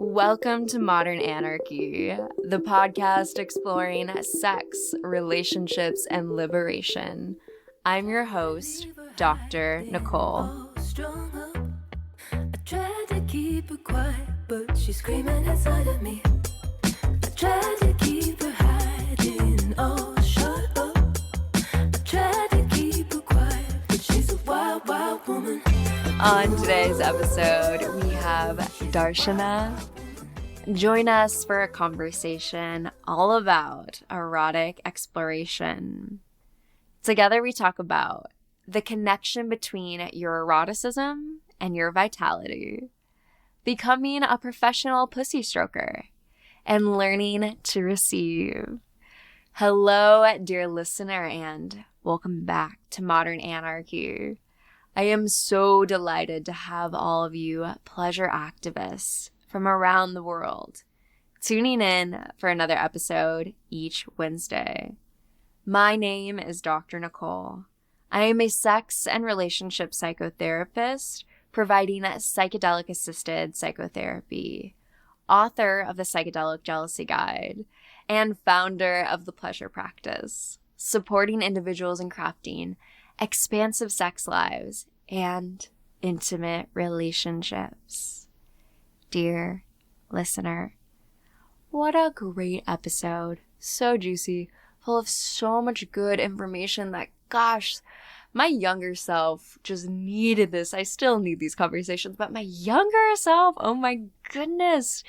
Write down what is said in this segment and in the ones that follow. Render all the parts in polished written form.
Welcome to Modern Anarchy, the podcast exploring sex, relationships, and liberation. I'm your host, Dr. Nicole. I tried to keep her quiet, but she's screaming inside of me. I tried to keep her hiding, oh, shut up. I tried to keep her quiet, but she's a wild, wild woman. On today's episode, we have Darshana. Join us for a conversation all about erotic exploration. Together we talk about the connection between your eroticism and your vitality, becoming a professional pussy stroker, and learning to receive. Hello, dear listener, and welcome back to Modern Anarchy. I am so delighted to have all of you pleasure activists from around the world tuning in for another episode each Wednesday. My name is Dr. Nicole. I am a sex and relationship psychotherapist providing psychedelic-assisted psychotherapy, author of the Psychedelic Jealousy Guide, and founder of the Pleasure Practice, supporting individuals in crafting expansive sex lives and intimate relationships. Dear listener, what a great episode. So juicy, full of so much good information that, gosh, my younger self just needed this. I still need these conversations, but my younger self, oh my goodness,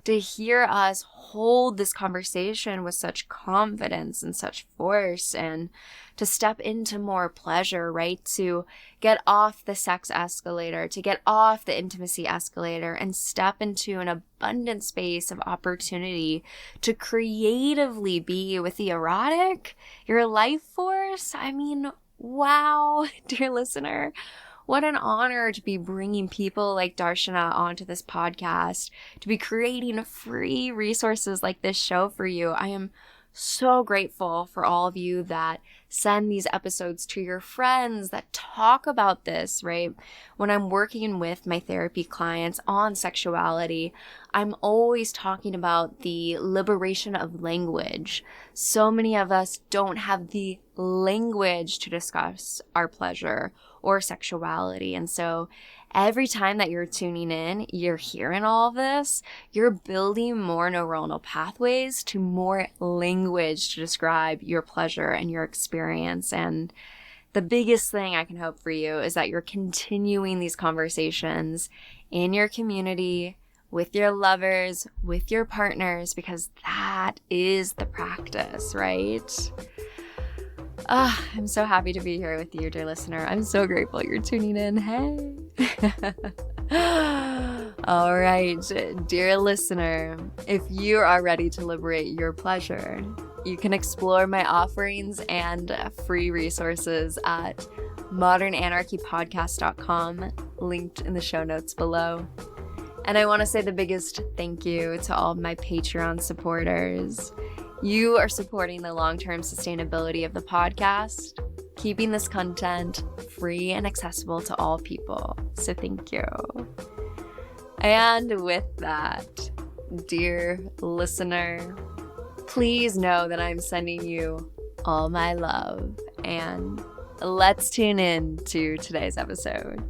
to hear us hold this conversation with such confidence and such force, and to step into more pleasure, right? To get off the sex escalator, to get off the intimacy escalator and step into an abundant space of opportunity to creatively be with the erotic, your life force. I mean, wow, dear listener, what an honor to be bringing people like Darshana onto this podcast, to be creating free resources like this show for you. I am so grateful for all of you that send these episodes to your friends, that talk about this, right? When I'm working with my therapy clients on sexuality, I'm always talking about the liberation of language. So many of us don't have the language to discuss our pleasure or sexuality. And so every time that you're tuning in, you're hearing all of this, you're building more neuronal pathways to more language to describe your pleasure and your experience. And the biggest thing I can hope for you is that you're continuing these conversations in your community, with your lovers, with your partners, because that is the practice, right? I'm so happy to be here with you, dear listener. I'm so grateful you're tuning in. Hey. All right, dear listener, if you are ready to liberate your pleasure, you can explore my offerings and free resources at modernanarchypodcast.com, linked in the show notes below. And I want to say the biggest thank you to all of my Patreon supporters. You are supporting the long-term sustainability of the podcast, keeping this content free and accessible to all people. So thank you. And with that, dear listener, please know that I'm sending you all my love. And let's tune in to today's episode.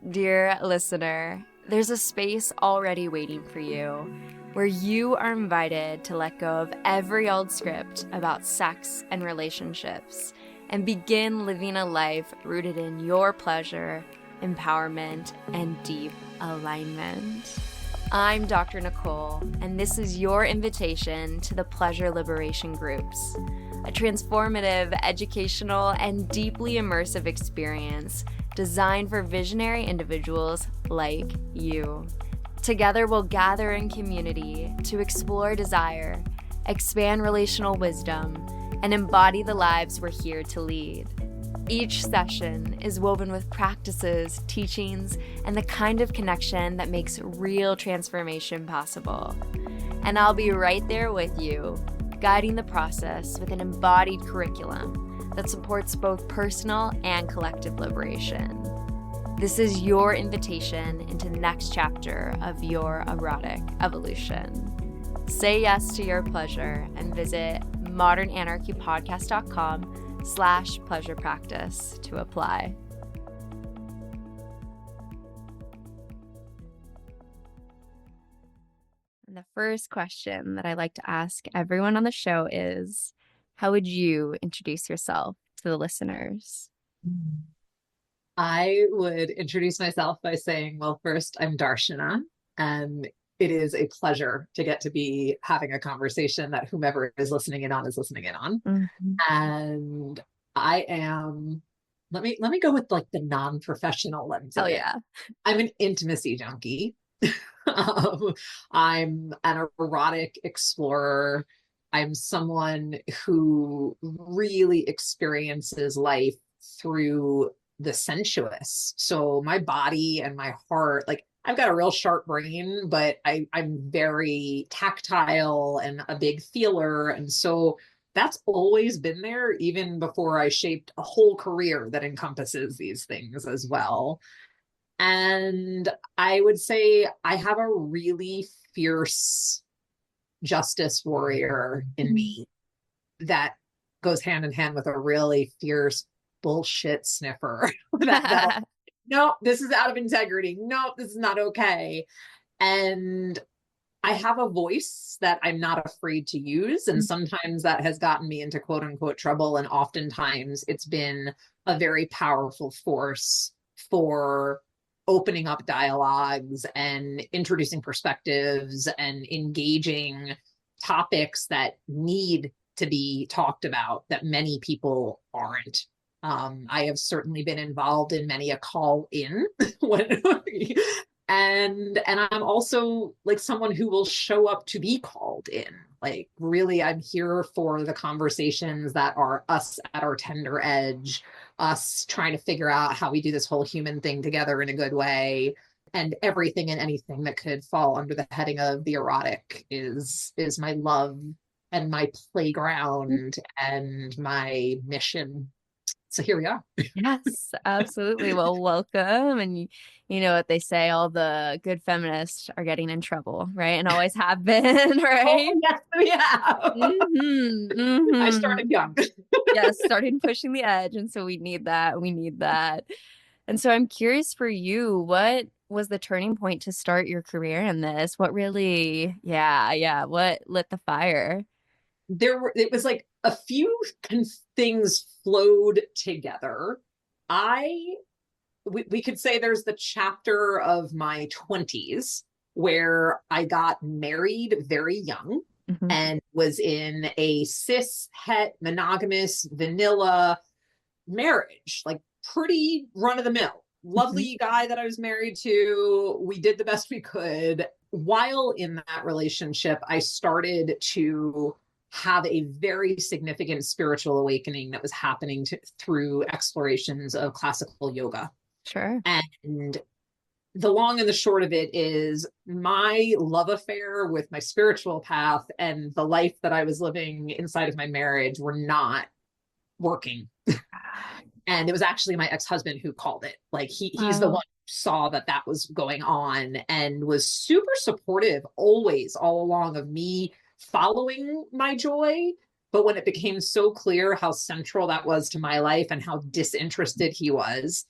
Dear listener, there's a space already waiting for you where you are invited to let go of every old script about sex and relationships and begin living a life rooted in your pleasure, empowerment, and deep alignment. I'm Dr. Nicole, and this is your invitation to the Pleasure Liberation Groups, a transformative, educational, and deeply immersive experience designed for visionary individuals like you. Together, we'll gather in community to explore desire, expand relational wisdom, and embody the lives we're here to lead. Each session is woven with practices, teachings, and the kind of connection that makes real transformation possible. And I'll be right there with you, guiding the process with an embodied curriculum that supports both personal and collective liberation. This is your invitation into the next chapter of your erotic evolution. Say yes to your pleasure and visit modernanarchypodcast.com/pleasure practice to apply. And the first question that I like to ask everyone on the show is, how would you introduce yourself to the listeners? I would introduce myself by saying, well, first, I'm Darshana, and it is a pleasure to get to be having a conversation that whomever is listening in on is listening in on. Mm-hmm. And I am, let me go with like the non-professional lens of Oh it. yeah. I'm an intimacy junkie. I'm an erotic explorer. I'm someone who really experiences life through the sensuous. So my body and my heart, like I've got a real sharp brain, but I'm very tactile and a big feeler. And so that's always been there, even before I shaped a whole career that encompasses these things as well. And I would say I have a really fierce justice warrior in me that goes hand in hand with a really fierce bullshit sniffer. No, this is out of integrity. No, this is not okay. And I have a voice that I'm not afraid to use. And sometimes that has gotten me into quote unquote trouble. And oftentimes it's been a very powerful force for opening up dialogues and introducing perspectives and engaging topics that need to be talked about that many people aren't. I have certainly been involved in many a call in when and I'm also like someone who will show up to be called in. Like really, I'm here for the conversations that are us at our tender edge, us trying to figure out how we do this whole human thing together in a good way. And everything and anything that could fall under the heading of the erotic is my love and my playground and my mission. So here we are. Yes, absolutely. Well, welcome. And you know what they say, all the good feminists are getting in trouble, right? And always have been, right? Oh, yes, we have. I started young. Yes, starting pushing the edge. And so we need that. We need that. And so I'm curious for you, what was the turning point to start your career in this? What really, what lit the fire? It was like a few things flowed together. We could say there's the chapter of my 20s where I got married very young and was in a cis het monogamous vanilla marriage, like pretty run of the mill. Lovely guy that I was married to. We did the best we could. While in that relationship, I started to have a very significant spiritual awakening that was happening through explorations of classical yoga. Sure. And the long and the short of it is my love affair with my spiritual path and the life that I was living inside of my marriage were not working. And it was actually my ex-husband who called it. Like he's the one who saw that was going on and was super supportive always all along of me following my joy. But when it became so clear how central that was to my life and how disinterested he was,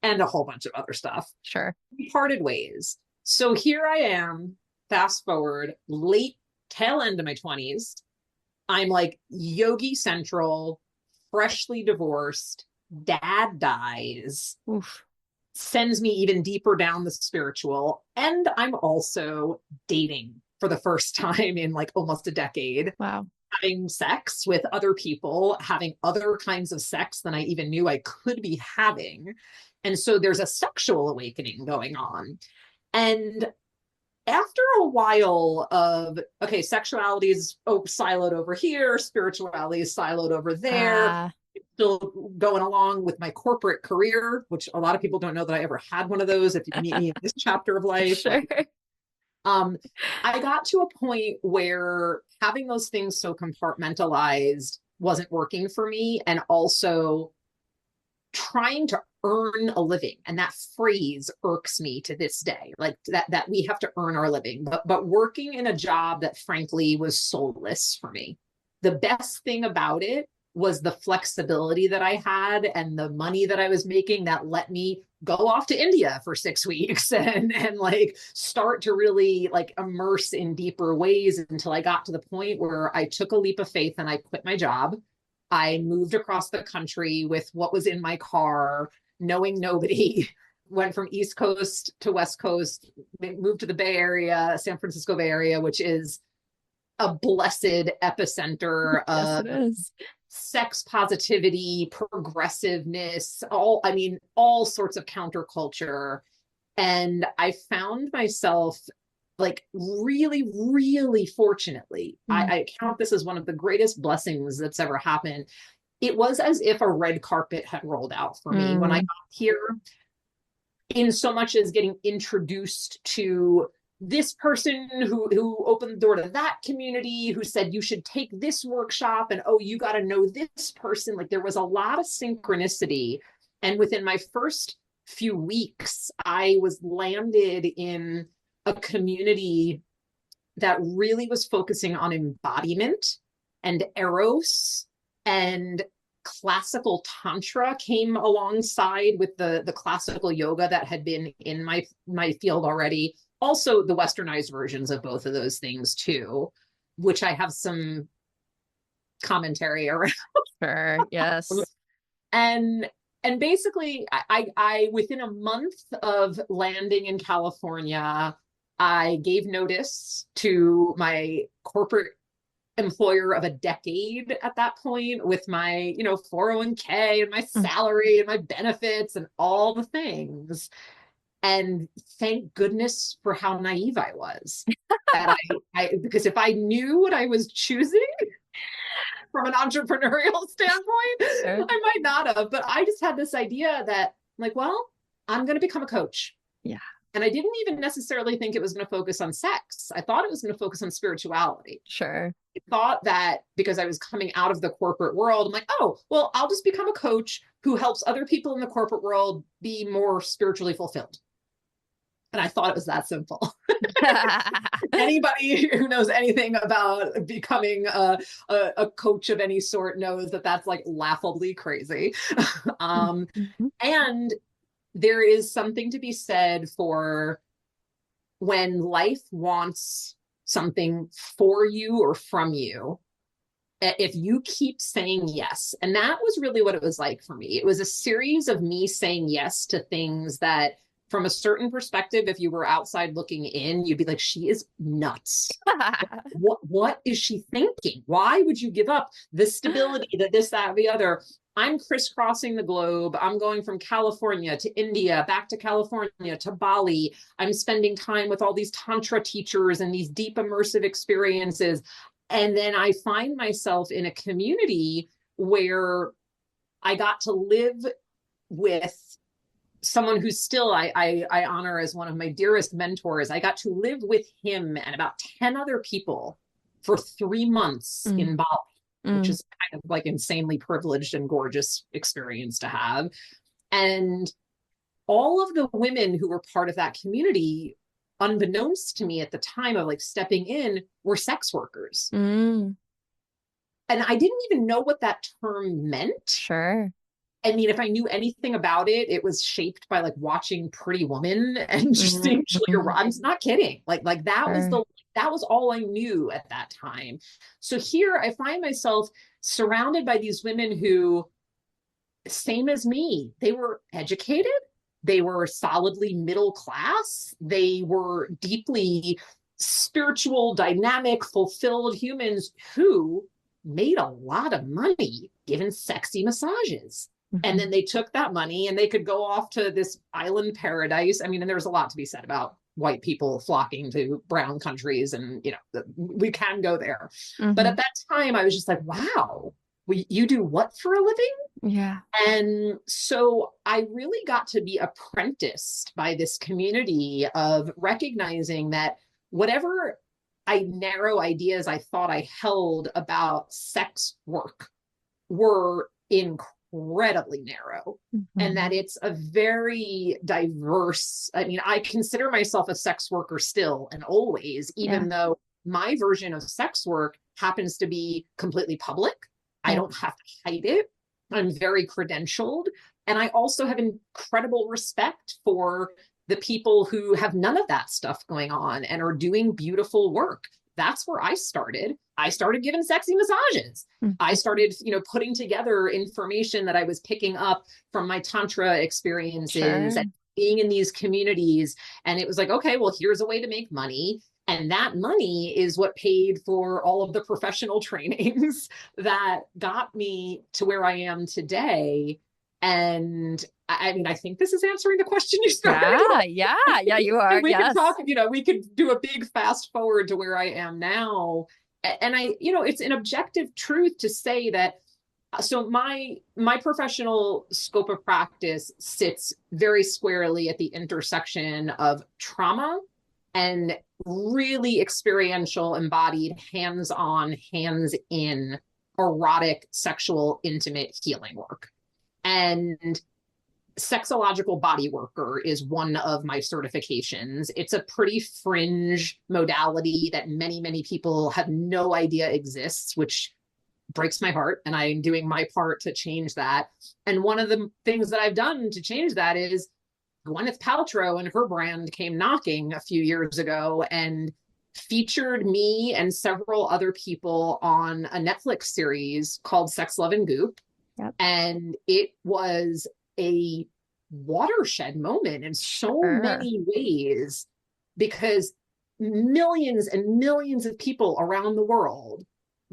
and a whole bunch of other stuff, sure, we parted ways. So here I am, fast forward, late tail end of my 20s. I'm like yogi central, freshly divorced, dad dies. Oof. Sends me even deeper down the spiritual. And I'm also dating for the first time in like almost a decade. Wow. Having sex with other people, having other kinds of sex than I even knew I could be having. And so there's a sexual awakening going on. And after a while of, okay, sexuality is siloed over here, spirituality is siloed over there. Still going along with my corporate career, which a lot of people don't know that I ever had one of those. If you meet me in this chapter of life, sure. I got to a point where having those things so compartmentalized wasn't working for me, and also trying to earn a living. And that phrase irks me to this day, like that we have to earn our living, but working in a job that frankly was soulless for me. The best thing about it was the flexibility that I had and the money that I was making that let me go off to India for 6 weeks and like start to really like immerse in deeper ways until I got to the point where I took a leap of faith and I quit my job. I moved across the country with what was in my car, knowing nobody, went from East Coast to West Coast, moved to the Bay Area, San Francisco Bay Area, which is a blessed epicenter Yes, of it is. sex positivity, progressiveness, all sorts of counterculture. And I found myself like really, really fortunately, I count this as one of the greatest blessings that's ever happened. It was as if a red carpet had rolled out for me when I got here, in so much as getting introduced to this person who opened the door to that community, who said you should take this workshop, and oh, you got to know this person. Like there was a lot of synchronicity. And within my first few weeks, I was landed in a community that really was focusing on embodiment and eros, and classical tantra came alongside with the classical yoga that had been in my field already. Also the westernized versions of both of those things too, which I have some commentary around. Sure. Yes. And basically I within a month of landing in California, I gave notice to my corporate employer of a decade at that point, with my 401k and my salary and my benefits and all the things. And thank goodness for how naive I was. That because if I knew what I was choosing from an entrepreneurial standpoint, Sure. I might not have. But I just had this idea that, like, well, I'm going to become a coach. Yeah. And I didn't even necessarily think it was going to focus on sex. I thought it was going to focus on spirituality. Sure. I thought that because I was coming out of the corporate world, I'm like, oh, well, I'll just become a coach who helps other people in the corporate world be more spiritually fulfilled. And I thought it was that simple. Anybody who knows anything about becoming a coach of any sort knows that that's like laughably crazy. And there is something to be said for when life wants something for you or from you, if you keep saying yes. And that was really what it was like for me. It was a series of me saying yes to things that, from a certain perspective, if you were outside looking in, you'd be like, she is nuts. What is she thinking? Why would you give up the stability, the this, that, the other? I'm crisscrossing the globe. I'm going from California to India, back to California to Bali. I'm spending time with all these Tantra teachers and these deep immersive experiences. And then I find myself in a community where I got to live with someone who's still I honor as one of my dearest mentors. I got to live with him and about 10 other people for 3 months in Bali, which is kind of like insanely privileged and gorgeous experience to have. And all of the women who were part of that community, unbeknownst to me at the time of like stepping in, were sex workers. And I didn't even know what that term meant. Sure. I mean, if I knew anything about it, it was shaped by like watching Pretty Woman and just seeing Julia Roberts. I'm not kidding. Like that was all I knew at that time. So here I find myself surrounded by these women who, same as me, they were educated, they were solidly middle class, they were deeply spiritual, dynamic, fulfilled humans who made a lot of money giving sexy massages. And then they took that money and they could go off to this island paradise. I mean, and there's a lot to be said about white people flocking to brown countries, and we can go there. But at that time I was just like, wow, you do what for a living? Yeah. And so I really got to be apprenticed by this community of recognizing that whatever narrow ideas I thought I held about sex work were incredibly narrow, and that it's a very diverse. I mean, I consider myself a sex worker still and always, even though my version of sex work happens to be completely public. I don't have to hide it. I'm very credentialed. And I also have incredible respect for the people who have none of that stuff going on and are doing beautiful work. That's where I started. I started giving sexy massages. I started, putting together information that I was picking up from my Tantra experiences and being in these communities. And it was like, okay, well, here's a way to make money. And that money is what paid for all of the professional trainings that got me to where I am today. And I mean, I think this is answering the question you started. Yeah, you are. We could talk, we could do a big fast forward to where I am now. And it's an objective truth to say that. So my professional scope of practice sits very squarely at the intersection of trauma and really experiential, embodied, hands-on, hands-in, erotic, sexual, intimate healing work. And sexological body worker is one of my certifications. It's a pretty fringe modality that many, many people have no idea exists, which breaks my heart. And I'm doing my part to change that. And one of the things that I've done to change that is Gwyneth Paltrow and her brand came knocking a few years ago and featured me and several other people on a Netflix series called Sex, Love, and Goop. Yep. And it was a watershed moment in so many ways, because millions and millions of people around the world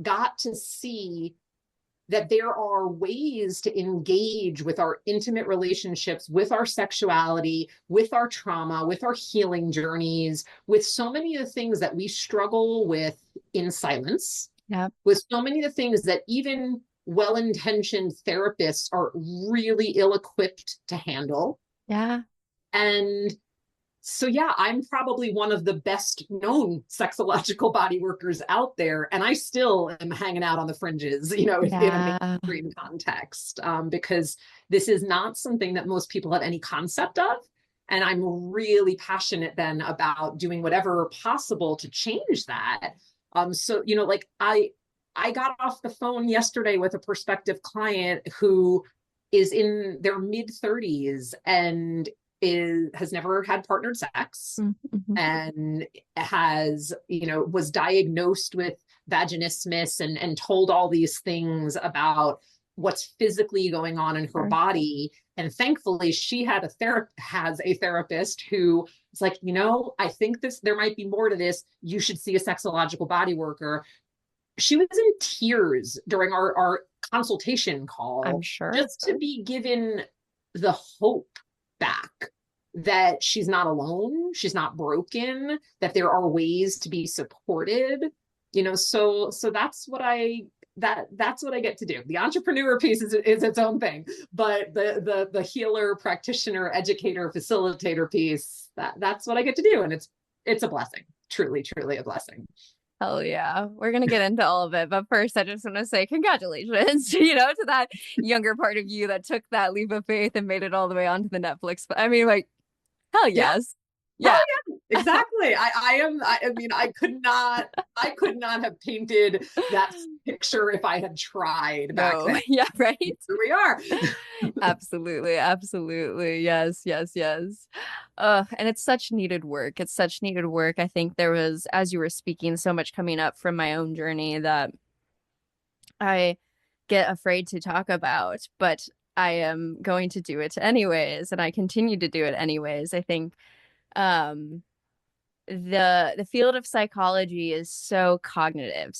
got to see that there are ways to engage with our intimate relationships, with our sexuality, with our trauma, with our healing journeys, with so many of the things that we struggle with in silence, with so many of the things that even well-intentioned therapists are really ill-equipped to handle. And so, I'm probably one of the best known sexological body workers out there. And I still am hanging out on the fringes, in a mainstream context, because this is not something that most people have any concept of. And I'm really passionate then about doing whatever possible to change that. So, I got off the phone yesterday with a prospective client who is in their mid-30s and has never had partnered sex, and has, was diagnosed with vaginismus and told all these things about what's physically going on in her body. And thankfully she has a therapist who is like, I think there might be more to this. You should see a sexological body worker. She was in tears during our consultation call. I'm sure. Just to be given the hope back that she's not alone, she's not broken, that there are ways to be supported, so that's what that's what I get to do. The entrepreneur piece is its own thing, but the healer, practitioner, educator, facilitator piece, that's what I get to do. And it's a blessing, truly a blessing. Hell yeah. We're going to get into all of it. But first, I just want to say congratulations, to that younger part of you that took that leap of faith and made it all the way onto the Netflix. I mean, hell yes. Yeah. Oh, yeah, exactly. I mean, I could not have painted that picture if I had tried back then. Yeah, right. Here we are. Absolutely. Yes. And it's such needed work. I think there was, as you were speaking, so much coming up from my own journey that I get afraid to talk about, but I am going to do it anyways, and I continue to do it anyways. I think the field of psychology is so cognitive.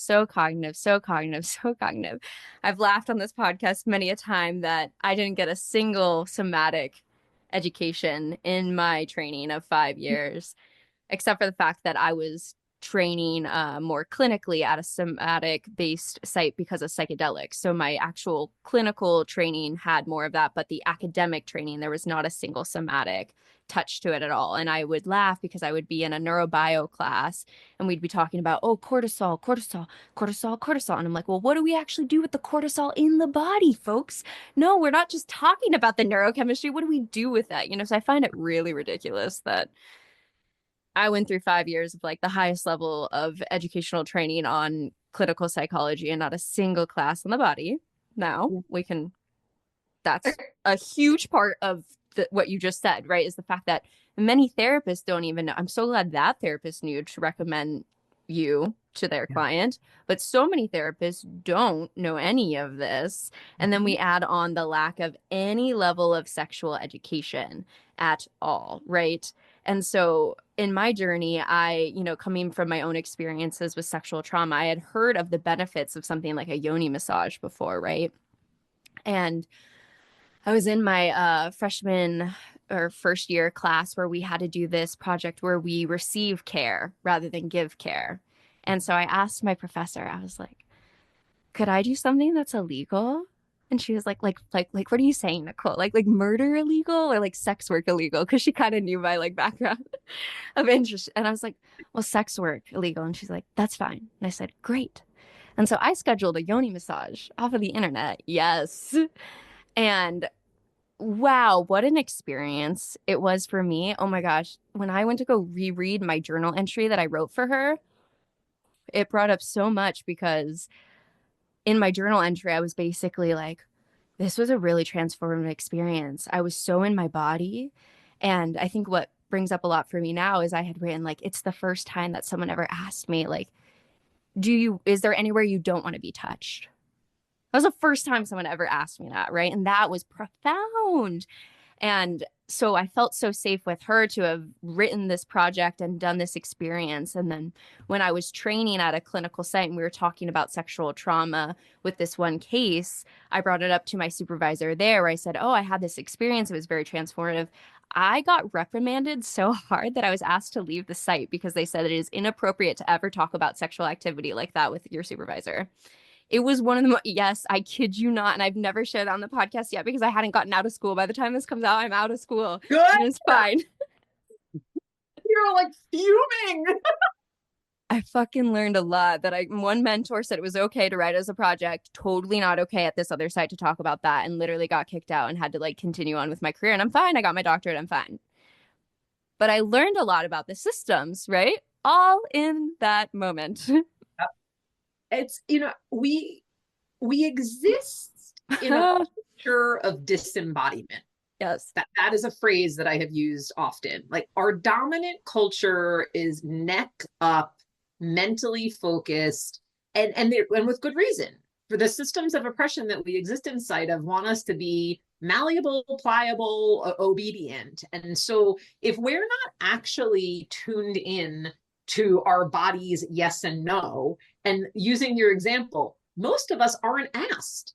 I've laughed on this podcast many a time that I didn't get a single somatic education in my training of 5 years, except for the fact that I was training more clinically at a somatic based site because of psychedelics. So my actual clinical training had more of that, but the academic training, there was not a single somatic touch to it at all. And I would laugh because I would be in a neurobio class and we'd be talking about, oh, cortisol, cortisol, cortisol, cortisol. And I'm like, well, what do we actually do with the cortisol in the body, folks? No, we're not just talking about the neurochemistry. What do we do with that? You know, so I find it really ridiculous that I went through 5 years of like the highest level of educational training on clinical psychology and not a single class on the body. Now we can, that's a huge part of what you just said, right? Is the fact that many therapists don't even know. I'm so glad that therapist knew to recommend you to their client, but so many therapists don't know any of this. And then we add on the lack of any level of sexual education at all, right? And so in my journey, I, you know, coming from my own experiences with sexual trauma, I had heard of the benefits of something like a yoni massage before, right? And I was in my freshman or first year class where we had to do this project where we receive care rather than give care. And so I asked my professor, I was like, could I do something that's illegal? And she was like, what are you saying, Nicole? Like murder illegal or like sex work illegal? Because she kind of knew my like background of interest. And I was like, well, sex work illegal. And she's like, that's fine. And I said, great. And so I scheduled a yoni massage off of the internet. Yes. And wow, what an experience it was for me. Oh my gosh. When I went to go reread my journal entry that I wrote for her, it brought up so much because in my journal entry, I was basically like, this was a really transformative experience. I was so in my body. And I think what brings up a lot for me now is I had written, like, it's the first time that someone ever asked me, like, is there anywhere you don't want to be touched? That was the first time someone ever asked me that, right? And that was profound. And so I felt so safe with her to have written this project and done this experience. And then when I was training at a clinical site and we were talking about sexual trauma with this one case, I brought it up to my supervisor there where I said, oh, I had this experience. It was very transformative. I got reprimanded so hard that I was asked to leave the site because they said it is inappropriate to ever talk about sexual activity like that with your supervisor. It was one of the yes, I kid you not. And I've never shared that on the podcast yet because I hadn't gotten out of school. By the time this comes out, I'm out of school. Good. And it's fine. You're like fuming. I fucking learned a lot that one mentor said it was okay to write as a project, totally not okay at this other site to talk about that, and literally got kicked out and had to like continue on with my career. And I'm fine. I got my doctorate. I'm fine. But I learned a lot about the systems, right? All in that moment. It's, you know, we exist in a culture of disembodiment. Yes. That is a phrase that I have used often. Like our dominant culture is neck up, mentally focused, and with good reason. For the systems of oppression that we exist inside of want us to be malleable, pliable, obedient. And so if we're not actually tuned in to our body's yes and no, and using your example, most of us aren't asked,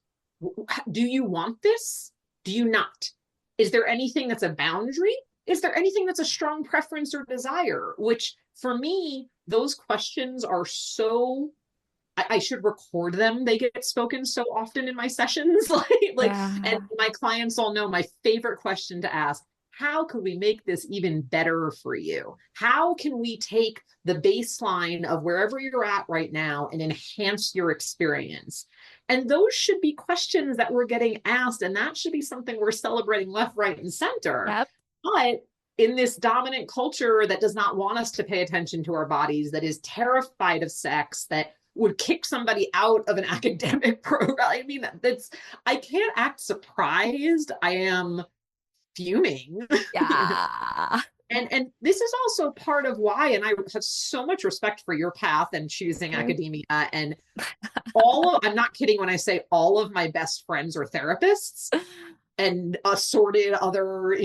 do you want this? Do you not? Is there anything that's a boundary? Is there anything that's a strong preference or desire? Which for me, those questions are so, I should record them. They get spoken so often in my sessions. And my clients all know my favorite question to ask: how could we make this even better for you? How can we take the baseline of wherever you're at right now and enhance your experience? And those should be questions that we're getting asked, and that should be something we're celebrating left, right, and center. Yep. But in this dominant culture that does not want us to pay attention to our bodies, that is terrified of sex, that would kick somebody out of an academic program. I mean, I can't act surprised. I am fuming. Yeah. And this is also part of why, and I have so much respect for your path and choosing academia, and I'm not kidding when I say all of my best friends are therapists and assorted other,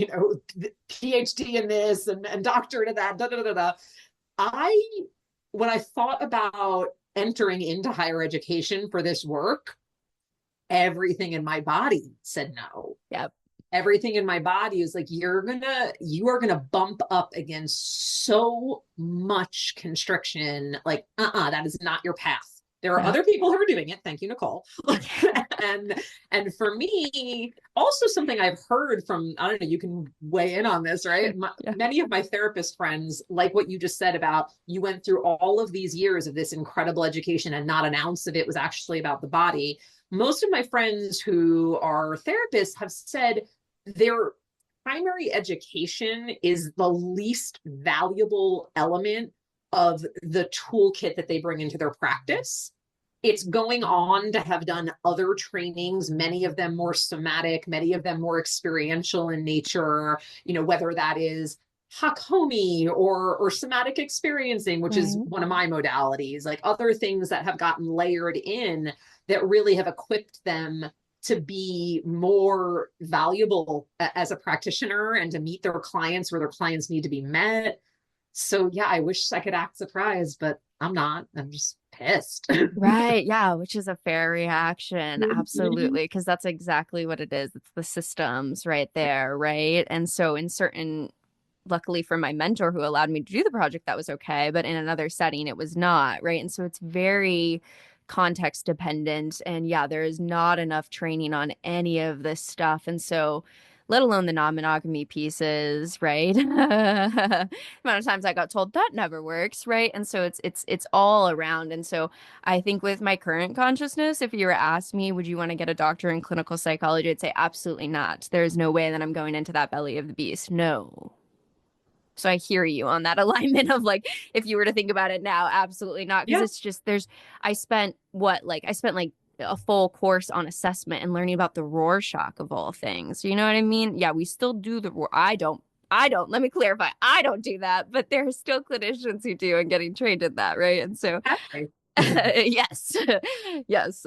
PhD in this and doctorate in that, when I thought about entering into higher education for this work, everything in my body said no. Yep. everything in my body is like, you are gonna bump up against so much constriction. Like, that is not your path. There are Yeah. other people who are doing it. Thank you, Nicole. and and for me, also something I've heard from, I don't know, you can weigh in on this, right? Yeah. Many of my therapist friends, like what you just said about you went through all of these years of this incredible education and not an ounce of it was actually about the body. Most of my friends who are therapists have said their primary education is the least valuable element of the toolkit that they bring into their practice. It's going on to have done other trainings, many of them more somatic, many of them more experiential in nature, whether that is Hakomi or somatic experiencing, which is Right. one of my modalities, like other things that have gotten layered in that really have equipped them to be more valuable as a practitioner and to meet their clients where their clients need to be met. So yeah, I wish I could act surprised, but I'm not. I'm just pissed. Right. Yeah, which is a fair reaction. Absolutely. Because that's exactly what it is. It's the systems right there. Right. And so, in certain, luckily for my mentor who allowed me to do the project, that was okay. But in another setting, it was not. Right. And so, it's very context dependent. And yeah, there is not enough training on any of this stuff. And so, let alone the non-monogamy pieces, right? The amount of times I got told that never works, right? And so it's all around. And so I think with my current consciousness, if you were asked me, would you want to get a doctorate in clinical psychology? I'd say absolutely not. There's no way that I'm going into that belly of the beast. No. So I hear you on that alignment of like, if you were to think about it now, absolutely not. Because Yeah. it's just, I spent like a full course on assessment and learning about the Rorschach of all things. You know what I mean? Yeah, we still do let me clarify. I don't do that, but there are still clinicians who do and getting trained in that. Right. And so Exactly. yes. Yes.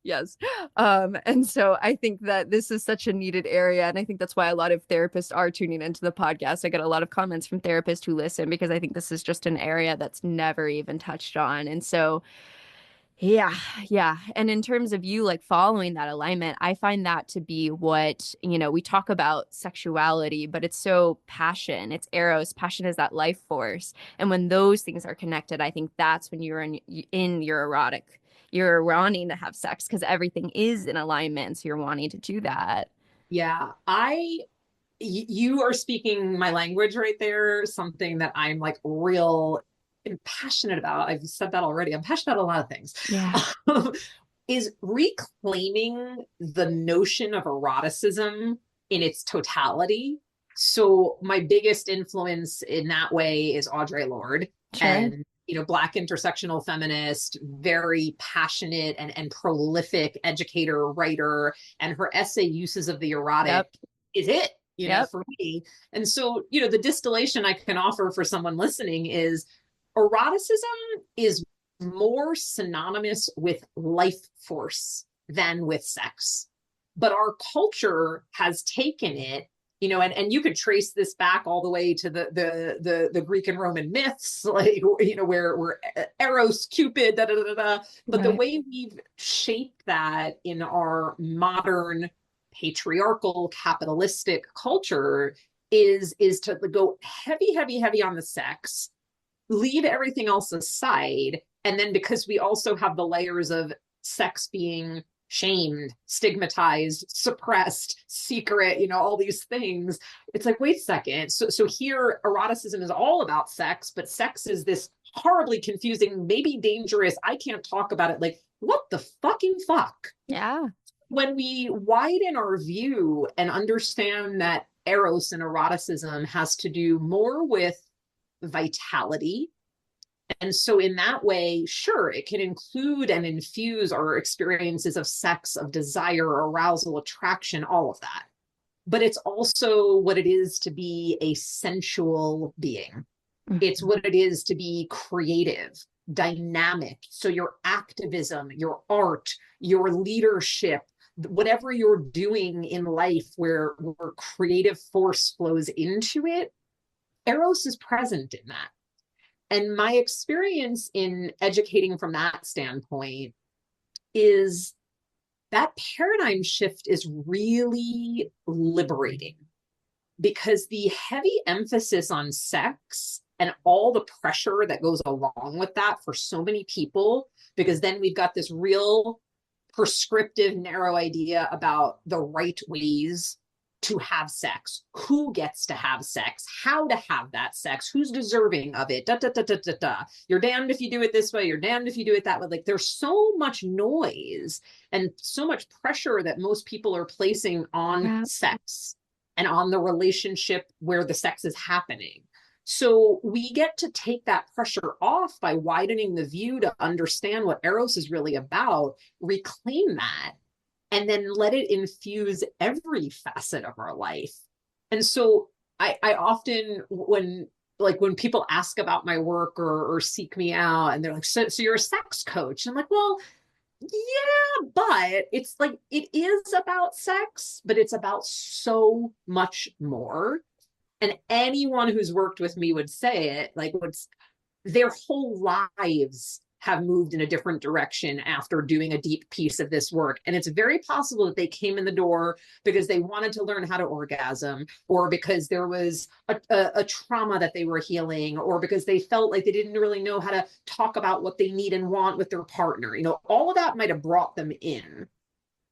Yes. And so I think that this is such a needed area. And I think that's why a lot of therapists are tuning into the podcast. I get a lot of comments from therapists who listen because I think this is just an area that's never even touched on. And so yeah, yeah. And in terms of you like following that alignment, I find that to be what, we talk about sexuality, but it's so passion, it's eros, passion is that life force. And when those things are connected, I think that's when you're in your erotic, you're wanting to have sex because everything is in alignment. So you're wanting to do that. Yeah. You are speaking my language right there, something that I'm like real passionate about. I've said that already. I'm passionate about a lot of things. Yeah. Is reclaiming the notion of eroticism in its totality. So my biggest influence in that way is Audre Lorde, Sure. and Black intersectional feminist, very passionate and prolific educator, writer, and her essay uses of the erotic Yep. is it, Yep. for me. And so, the distillation I can offer for someone listening is eroticism is more synonymous with life force than with sex. But our culture has taken it, and you could trace this back all the way to the Greek and Roman myths, like where Eros, Cupid, da da da da. But the Right. way we've shaped that in our modern patriarchal capitalistic culture is to go heavy, heavy, heavy on the sex, leave everything else aside. And then because we also have the layers of sex being shamed, stigmatized, suppressed, secret, all these things, it's like, wait a second. So here eroticism is all about sex, but sex is this horribly confusing, maybe dangerous, I can't talk about it. Like, what the fucking fuck? Yeah. When we widen our view and understand that eros and eroticism has to do more with vitality. And so, in that way, sure, it can include and infuse our experiences of sex, of desire, arousal, attraction, all of that. But it's also what it is to be a sensual being. It's Mhm. what it is to be creative, dynamic. So, your activism, your art, your leadership, whatever you're doing in life where creative force flows into it, eros is present in that. And my experience in educating from that standpoint is that paradigm shift is really liberating, because the heavy emphasis on sex and all the pressure that goes along with that for so many people, because then we've got this real prescriptive, narrow idea about the right ways to have sex, who gets to have sex, how to have that sex, who's deserving of it, da, da, da, da, da, da. You're damned if you do it this way, you're damned if you do it that way. Like, there's so much noise and so much pressure that most people are placing on sex and on the relationship where the sex is happening. So we get to take that pressure off by widening the view to understand what Eros is really about, reclaim that, and then let it infuse every facet of our life. And so I often, when people ask about my work or seek me out, and they're like, so you're a sex coach? And I'm like, well, yeah, but it's like, it is about sex, but it's about so much more. And anyone who's worked with me would say it, like, their whole lives have moved in a different direction after doing a deep piece of this work. And it's very possible that they came in the door because they wanted to learn how to orgasm, or because there was a trauma that they were healing, or because they felt like they didn't really know how to talk about what they need and want with their partner. You know, all of that might have brought them in.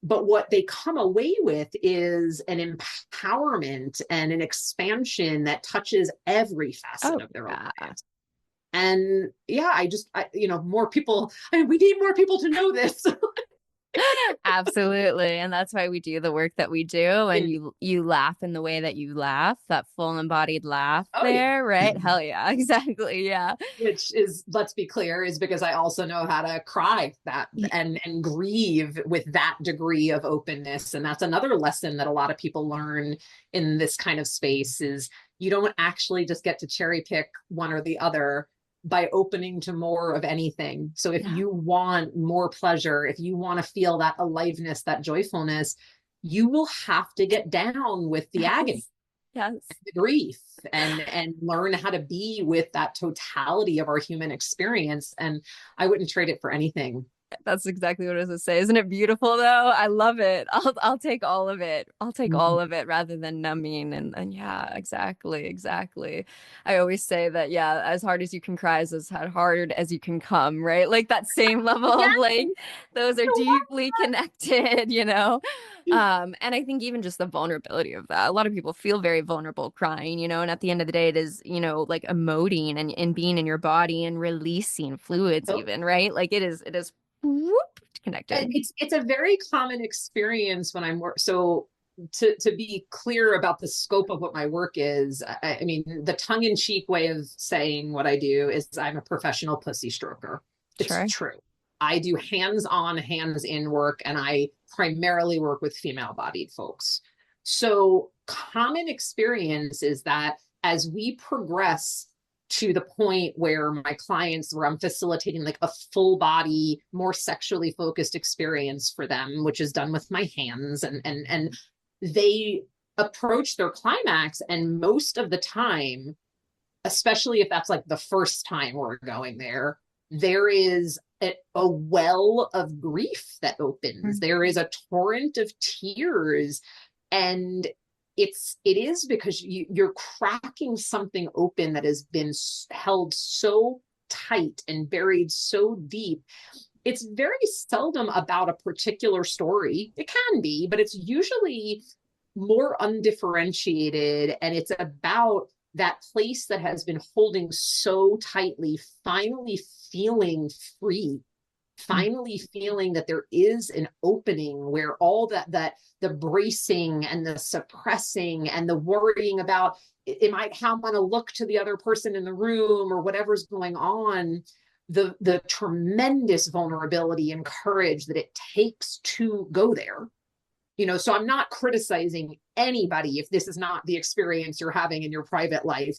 But what they come away with is an empowerment and an expansion that touches every facet of their own lives. And yeah, more people, we need more people to know this. Absolutely. And that's why we do the work that we do. And you laugh in the way that you laugh, that full embodied laugh right? Hell yeah. Exactly. Yeah. Which is, let's be clear, is because I also know how to cry that and grieve with that degree of openness. And that's another lesson that a lot of people learn in this kind of space, is you don't actually just get to cherry pick one or the other by opening to more of anything. So if you want more pleasure, if you want to feel that aliveness, that joyfulness, you will have to get down with the agony, the grief, and learn how to be with that totality of our human experience. And I wouldn't trade it for anything. That's exactly what I was going to say. Isn't it beautiful though? I love it. I'll take all of it. I'll take all of it rather than numbing. And yeah, exactly. I always say that, yeah, as hard as you can cry is as hard as you can come, right? Like that same level of like, those are deeply connected, you know? And I think even just the vulnerability of that, a lot of people feel very vulnerable crying, you know, and at the end of the day, it is, you know, like emoting and being in your body and releasing fluids even, right? Like it is connected. It's a very common experience when I'm so to be clear about the scope of what my work is. I mean, the tongue-in-cheek way of saying what I do is I'm a professional pussy stroker. It's true. I do hands-on, hands-in work, and I primarily work with female-bodied folks. So common experience is that as we progress to the point where my clients, where I'm facilitating like a full body, more sexually focused experience for them, which is done with my hands, and they approach their climax, and most of the time, especially if that's like the first time we're going there is a well of grief that opens. There is a torrent of tears, and it is because you're cracking something open that has been held so tight and buried so deep. It's very seldom about a particular story. It can be, but it's usually more undifferentiated, and it's about that place that has been holding so tightly finally feeling free, finally feeling that there is an opening where all that the bracing and the suppressing and the worrying about how I'm going to look to the other person in the room or whatever's going on, the tremendous vulnerability and courage that it takes to go there. You know, so I'm not criticizing anybody if this is not the experience you're having in your private life.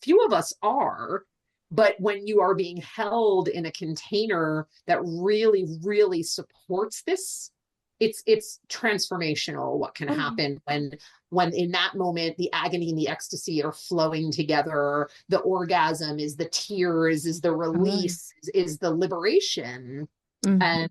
Few of us are. But when you are being held in a container that really, really supports this, it's transformational what can happen when in that moment the agony and the ecstasy are flowing together. The orgasm is the tears, is the release, is the liberation. And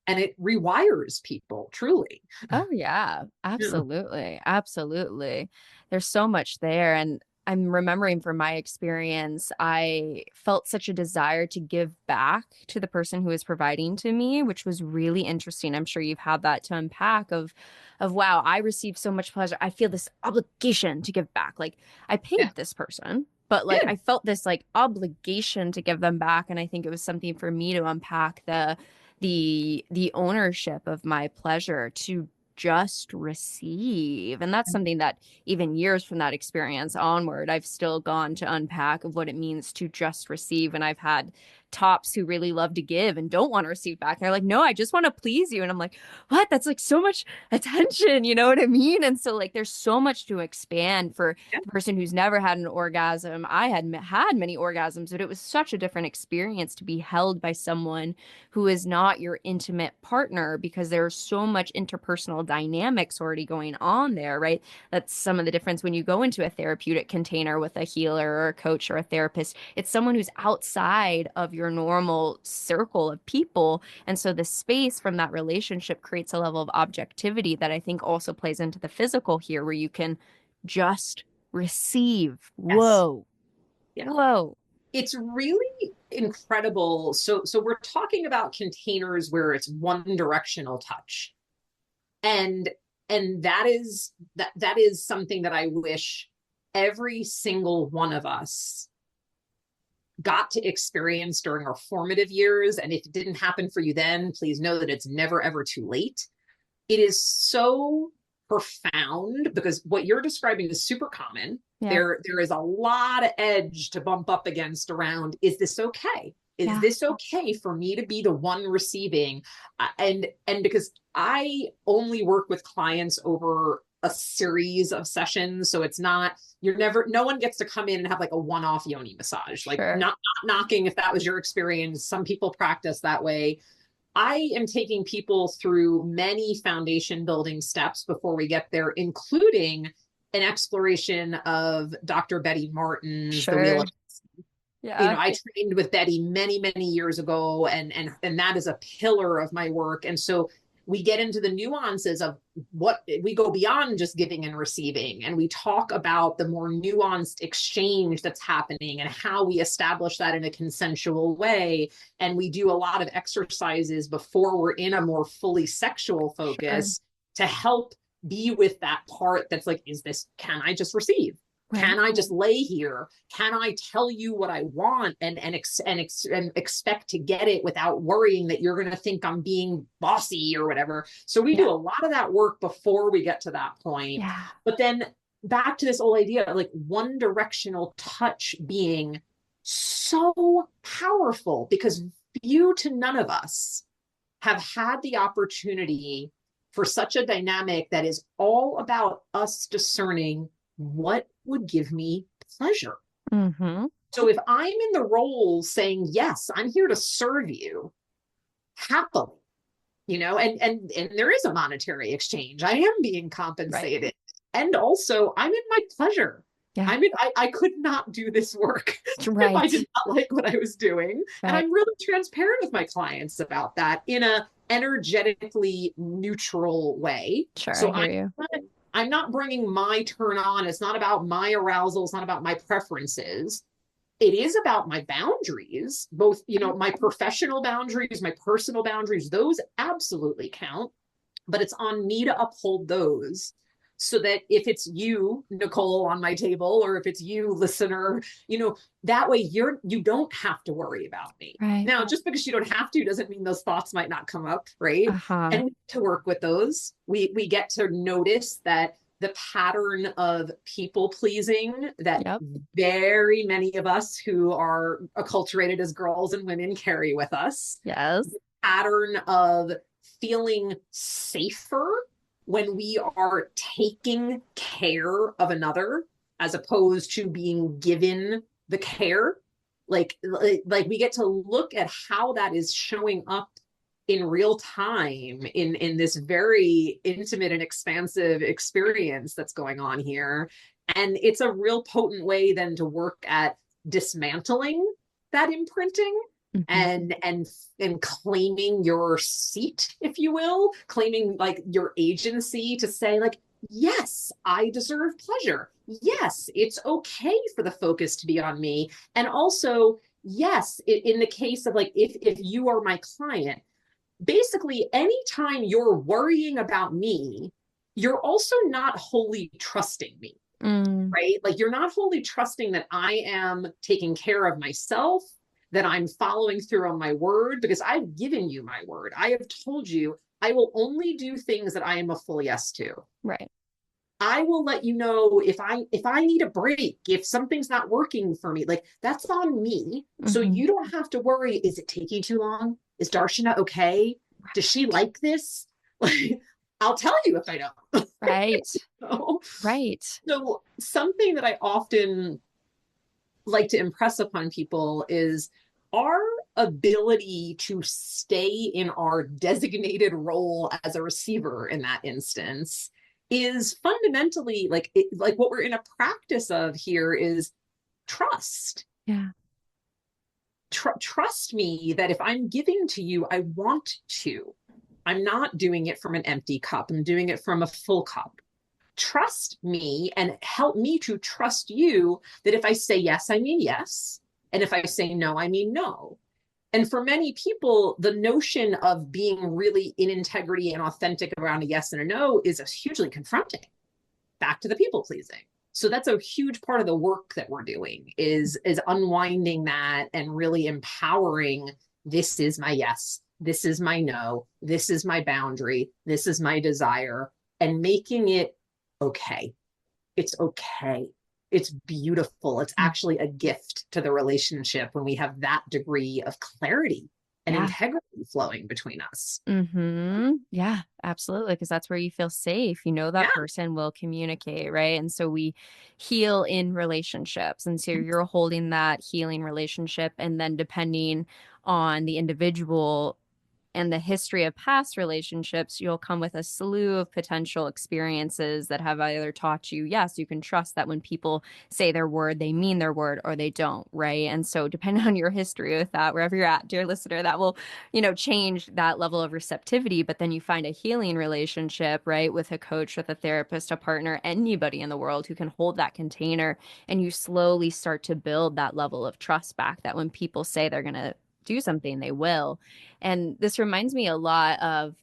and it rewires people truly. Oh yeah, Yeah. absolutely. Absolutely. There's so much there. And I'm remembering from my experience, I felt such a desire to give back to the person who was providing to me, which was really interesting. I'm sure you've had that to unpack of wow, I received so much pleasure. I feel this obligation to give back. Like I Yeah. paid this person, but like Yeah. I felt this like obligation to give them back. And I think it was something for me to unpack the ownership of my pleasure to just receive. And that's something that even years from that experience onward, I've still gone to unpack of what it means to just receive. And I've had tops who really love to give and don't want to receive back. And they're like, no, I just want to please you. And I'm like, what? That's like so much attention. You know what I mean? And so like there's so much to expand for Yeah. the person who's never had an orgasm. I had many orgasms, but it was such a different experience to be held by someone who is not your intimate partner because there's so much interpersonal dynamics already going on there, right? That's some of the difference when you go into a therapeutic container with a healer or a coach or a therapist. It's someone who's outside of your normal circle of people. And so the space from that relationship creates a level of objectivity that I think also plays into the physical here, where you can just receive. Yes. Whoa. Yeah. Whoa. It's really incredible. So we're talking about containers where it's one directional touch. And that is something that I wish every single one of us got to experience during our formative years. And if it didn't happen for you then, please know that it's never ever too late. It is so profound because what you're describing is super common. Yeah. There is a lot of edge to bump up against around, is this okay? Is Yeah. this okay for me to be the one receiving? And because I only work with clients over a series of sessions, so it's not, you're never, no one gets to come in and have like a one-off yoni massage. Like Sure. not knocking if that was your experience. Some people practice that way. I am taking people through many foundation building steps before we get there, including an exploration of Dr. Betty Martin's The Wheel Sure. of, Yeah. I trained with Betty many, many years ago, and that is a pillar of my work. And so we get into the nuances of what we go beyond just giving and receiving, and we talk about the more nuanced exchange that's happening and how we establish that in a consensual way. And we do a lot of exercises before we're in a more fully sexual Sure. focus to help be with that part that's like, is this, can I just receive? Right. Can I just lay here? Can I tell you what I want and expect to get it without worrying that you're going to think I'm being bossy or whatever? So we Yeah. do a lot of that work before we get to that point. Yeah. But then back to this whole idea of like one directional touch being so powerful, because few to none of us have had the opportunity for such a dynamic that is all about us discerning what would give me pleasure. Mm-hmm. So if I'm in the role saying, yes, I'm here to serve you happily, and there is a monetary exchange. I am being compensated. Right. And also I'm in my pleasure. Yeah. I could not do this work Right. if I did not like what I was doing. Right. And I'm really transparent with my clients about that in a energetically neutral way. Sure, So I hear you. I'm not bringing my turn on. It's not about my arousal. It's not about my preferences. It is about my boundaries, both, my professional boundaries, my personal boundaries. Those absolutely count, but it's on me to uphold those so that if it's you, Nicole, on my table, or if it's you, listener, that way you don't have to worry about me. Right. Now, just because you don't have to doesn't mean those thoughts might not come up, right? Uh-huh. And we get to work with those. We get to notice that the pattern of people pleasing that very many of us who are acculturated as girls and women carry with us. Yes. The pattern of feeling safer when we are taking care of another as opposed to being given the care. Like we get to look at how that is showing up in real time in this very intimate and expansive experience that's going on here. And it's a real potent way then to work at dismantling that imprinting Mhm. and claiming your seat, if you will, claiming like your agency to say like, yes, I deserve pleasure. Yes, it's okay for the focus to be on me. And also, yes, in the case of like, if you are my client, basically anytime you're worrying about me, you're also not wholly trusting me, Mm, right? Like you're not wholly trusting that I am taking care of myself, that I'm following through on my word, because I've given you my word. I have told you I will only do things that I am a full yes to. right. I will let you know if I need a break, if something's not working for me. Like that's on me. So Mhm. you don't have to worry. Is it taking too long? Is Darshana okay? Does she like this? Like I'll tell you if I don't. Right. So, Right. so something that I often like to impress upon people is our ability to stay in our designated role as a receiver in that instance is fundamentally like what we're in a practice of here is trust. Yeah. Trust me that if I'm giving to you, I want to. I'm not doing it from an empty cup. I'm doing it from a full cup. Trust me and help me to trust you that if I say yes, I mean yes. And if I say no, I mean no. And for many people, the notion of being really in integrity and authentic around a yes and a no is hugely confronting. Back to the people pleasing. So that's a huge part of the work that we're doing is unwinding that and really empowering. This is my yes, this is my no, this is my boundary, this is my desire, and making it okay. It's okay. It's beautiful. It's Mm. actually a gift to the relationship when we have that degree of clarity and Yeah. integrity flowing between us. Yeah, absolutely. Because that's where you feel safe. You know that Yeah. person will communicate, right? And so we heal in relationships. And so you're holding that healing relationship. And then depending on the individual and the history of past relationships, you'll come with a slew of potential experiences that have either taught you, yes, you can trust that when people say their word, they mean their word or they don't, right? And so, depending on your history with that, wherever you're at, dear listener, that will, change that level of receptivity. But then you find a healing relationship, right, with a coach, with a therapist, a partner, anybody in the world who can hold that container. And you slowly start to build that level of trust back that when people say they're going to do something, they will. And this reminds me a lot of,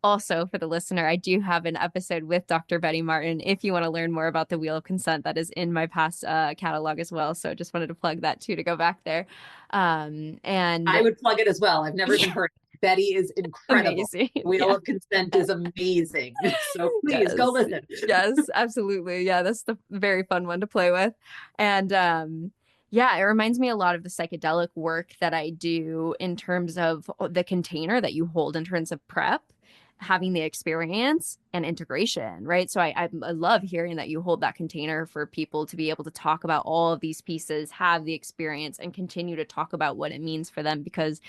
also for the listener, I do have an episode with Dr. Betty Martin. If you want to learn more about the Wheel of Consent, that is in my past catalog as well. So just wanted to plug that too, to go back there. I And would plug it as well. I've never even heard it. Betty is incredible. amazing. Wheel Yeah. of Consent is amazing. So please go Yes. listen. Yes, absolutely. Yeah, that's the very fun one to play with. And yeah, it reminds me a lot of the psychedelic work that I do in terms of the container that you hold in terms of prep, having the experience and integration, right? So I love hearing that you hold that container for people to be able to talk about all of these pieces, have the experience, and continue to talk about what it means for them, because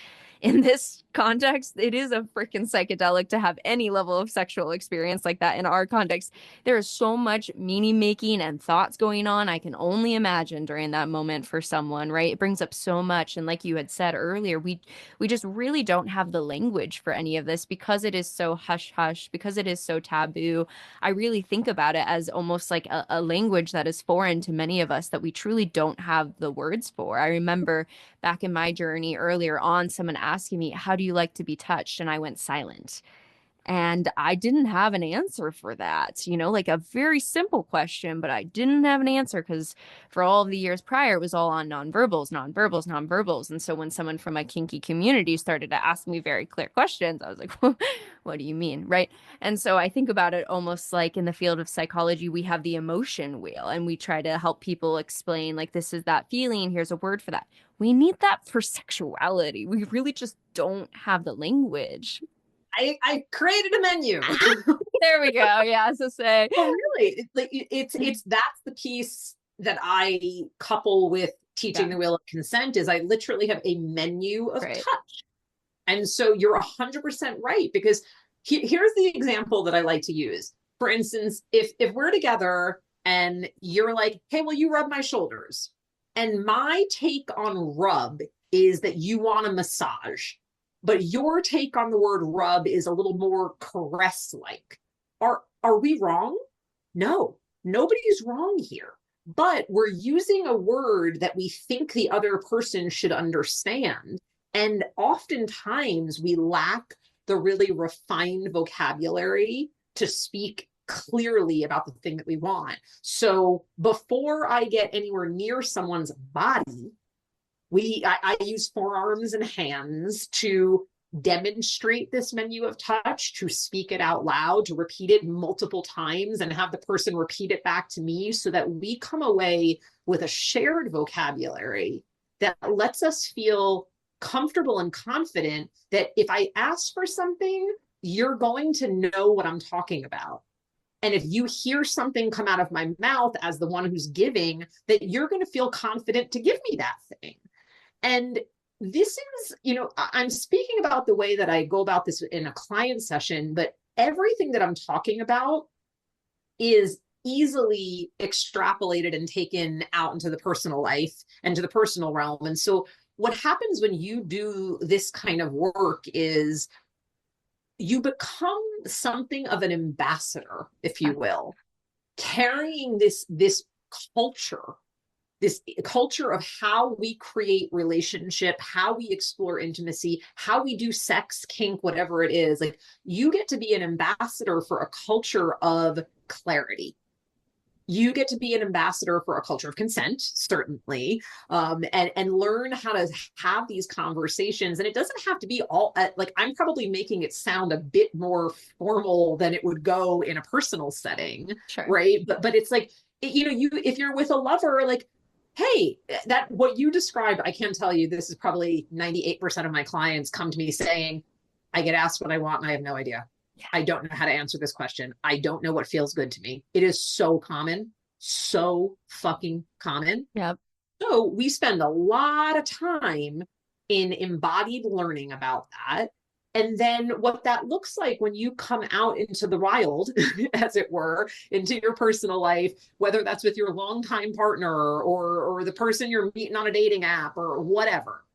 in this context, it is a freaking psychedelic to have any level of sexual experience like that. In our context, there is so much meaning making and thoughts going on. I can only imagine during that moment for someone, right? It brings up so much. And like you had said earlier, we just really don't have the language for any of this because it is so hush hush, because it is so taboo. I really think about it as almost like a language that is foreign to many of us that we truly don't have the words for. I remember back in my journey earlier on, someone asking me, how do you like to be touched? And I went silent. And I didn't have an answer for that, like a very simple question, but I didn't have an answer because for all of the years prior, it was all on nonverbals, nonverbals, nonverbals. And so when someone from my kinky community started to ask me very clear questions, I was like, what do you mean? Right. And so I think about it almost like in the field of psychology, we have the emotion wheel and we try to help people explain, like, this is that feeling. Here's a word for that. We need that for sexuality. We really just don't have the language. I created a menu. There we go. Yeah, so say. Well, really, it's that's the piece that I couple with teaching Yeah, the Wheel of Consent is I literally have a menu of right. touch. And so you're 100% right, because here's the example that I like to use. For instance, if we're together and you're like, hey, will you rub my shoulders? And my take on rub is that you want a massage, but your take on the word rub is a little more caress-like. Are we wrong? No, nobody's wrong here. But we're using a word that we think the other person should understand. And oftentimes we lack the really refined vocabulary to speak clearly about the thing that we want. So before I get anywhere near someone's body, I use forearms and hands to demonstrate this menu of touch, to speak it out loud, to repeat it multiple times and have the person repeat it back to me so that we come away with a shared vocabulary that lets us feel comfortable and confident that if I ask for something, you're going to know what I'm talking about. And if you hear something come out of my mouth as the one who's giving, that you're going to feel confident to give me that thing. And this is, I'm speaking about the way that I go about this in a client session, but everything that I'm talking about is easily extrapolated and taken out into the personal life and to the personal realm. And so what happens when you do this kind of work is you become something of an ambassador, if you will, carrying this culture of how we create relationship, how we explore intimacy, how we do sex, kink, whatever it is. Like, you get to be an ambassador for a culture of clarity. You get to be an ambassador for a culture of consent, certainly, and learn how to have these conversations. And it doesn't have to be all like, I'm probably making it sound a bit more formal than it would go in a personal setting, Sure. right? But it's like, if you're with a lover, like, hey, that what you described, I can tell you, this is probably 98% of my clients come to me saying, I get asked what I want and I have no idea. Yeah. I don't know how to answer this question. I don't know what feels good to me. It is so common, so fucking common. Yep. So we spend a lot of time in embodied learning about that. And then what that looks like when you come out into the wild, as it were, into your personal life, whether that's with your longtime partner or the person you're meeting on a dating app or whatever.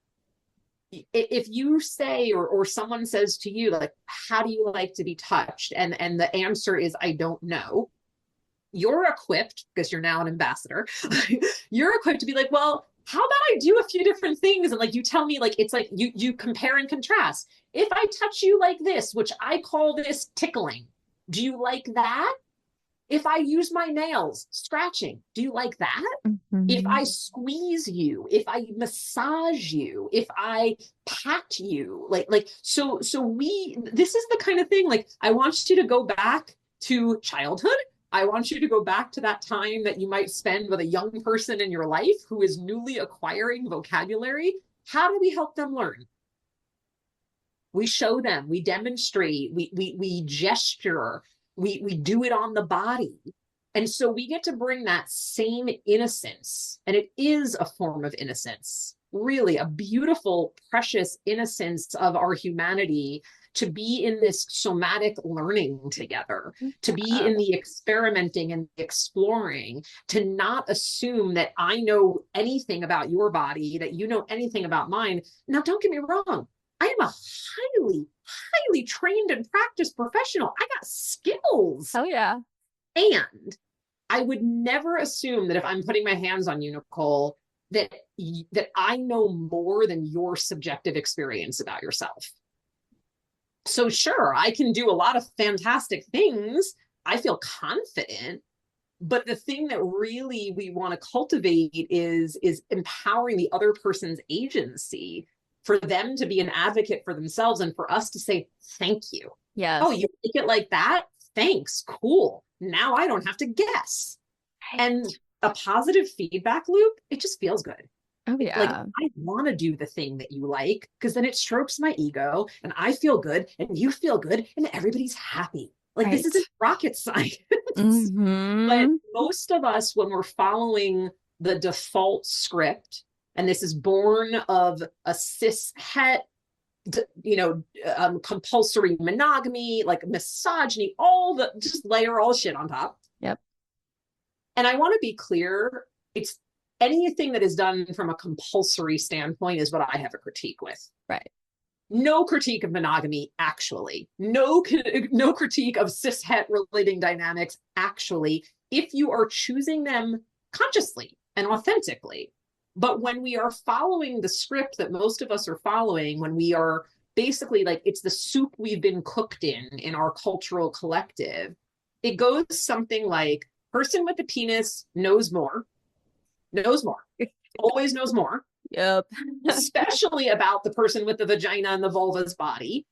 If you say, or someone says to you, like, how do you like to be touched? And the answer is, I don't know. You're equipped, because you're now an ambassador, you're equipped to be like, well, how about I do a few different things? And like, you tell me, like, it's like you compare and contrast. If I touch you like this, which I call this tickling, do you like that? If I use my nails, scratching, do you like that? Mm-hmm. If I squeeze you, if I massage you, if I pat you, so this is the kind of thing, like, I want you to go back to childhood. I want you to go back to that time that you might spend with a young person in your life who is newly acquiring vocabulary. How do we help them learn? We show them, we demonstrate, we gesture, we do it on the body. And so we get to bring that same innocence, and it is a form of innocence, really a beautiful, precious innocence of our humanity, to be in this somatic learning together, to be in the experimenting and exploring, to not assume that I know anything about your body, that you know anything about mine. Now, don't get me wrong. I am a highly, highly trained and practiced professional. I got skills. Oh, yeah. And I would never assume that if I'm putting my hands on you, Nicole, that I know more than your subjective experience about yourself. So sure, I can do a lot of fantastic things. I feel confident. But the thing that really we want to cultivate is empowering the other person's agency, for them to be an advocate for themselves and for us to say, thank you. Yes. Oh, you make it like that? Thanks. Cool. Now I don't have to guess. Right. And a positive feedback loop, it just feels good. Oh, yeah. Like, I want to do the thing that you like, because then it strokes my ego and I feel good and you feel good and everybody's happy. Like, right. This isn't rocket science. Mm-hmm. But most of us, when we're following the default script, and this is born of a cis het, compulsory monogamy, like misogyny, just layer all shit on top. Yep. And I want to be clear, it's anything that is done from a compulsory standpoint is what I have a critique with. Right. No critique of monogamy, actually. No critique of cis-het relating dynamics, actually, if you are choosing them consciously and authentically. But when we are following the script that most of us are following, when we are basically like, it's the soup we've been cooked in our cultural collective, it goes something like, person with the penis knows more, always knows more. Yep. Especially about the person with the vagina and the vulva's body.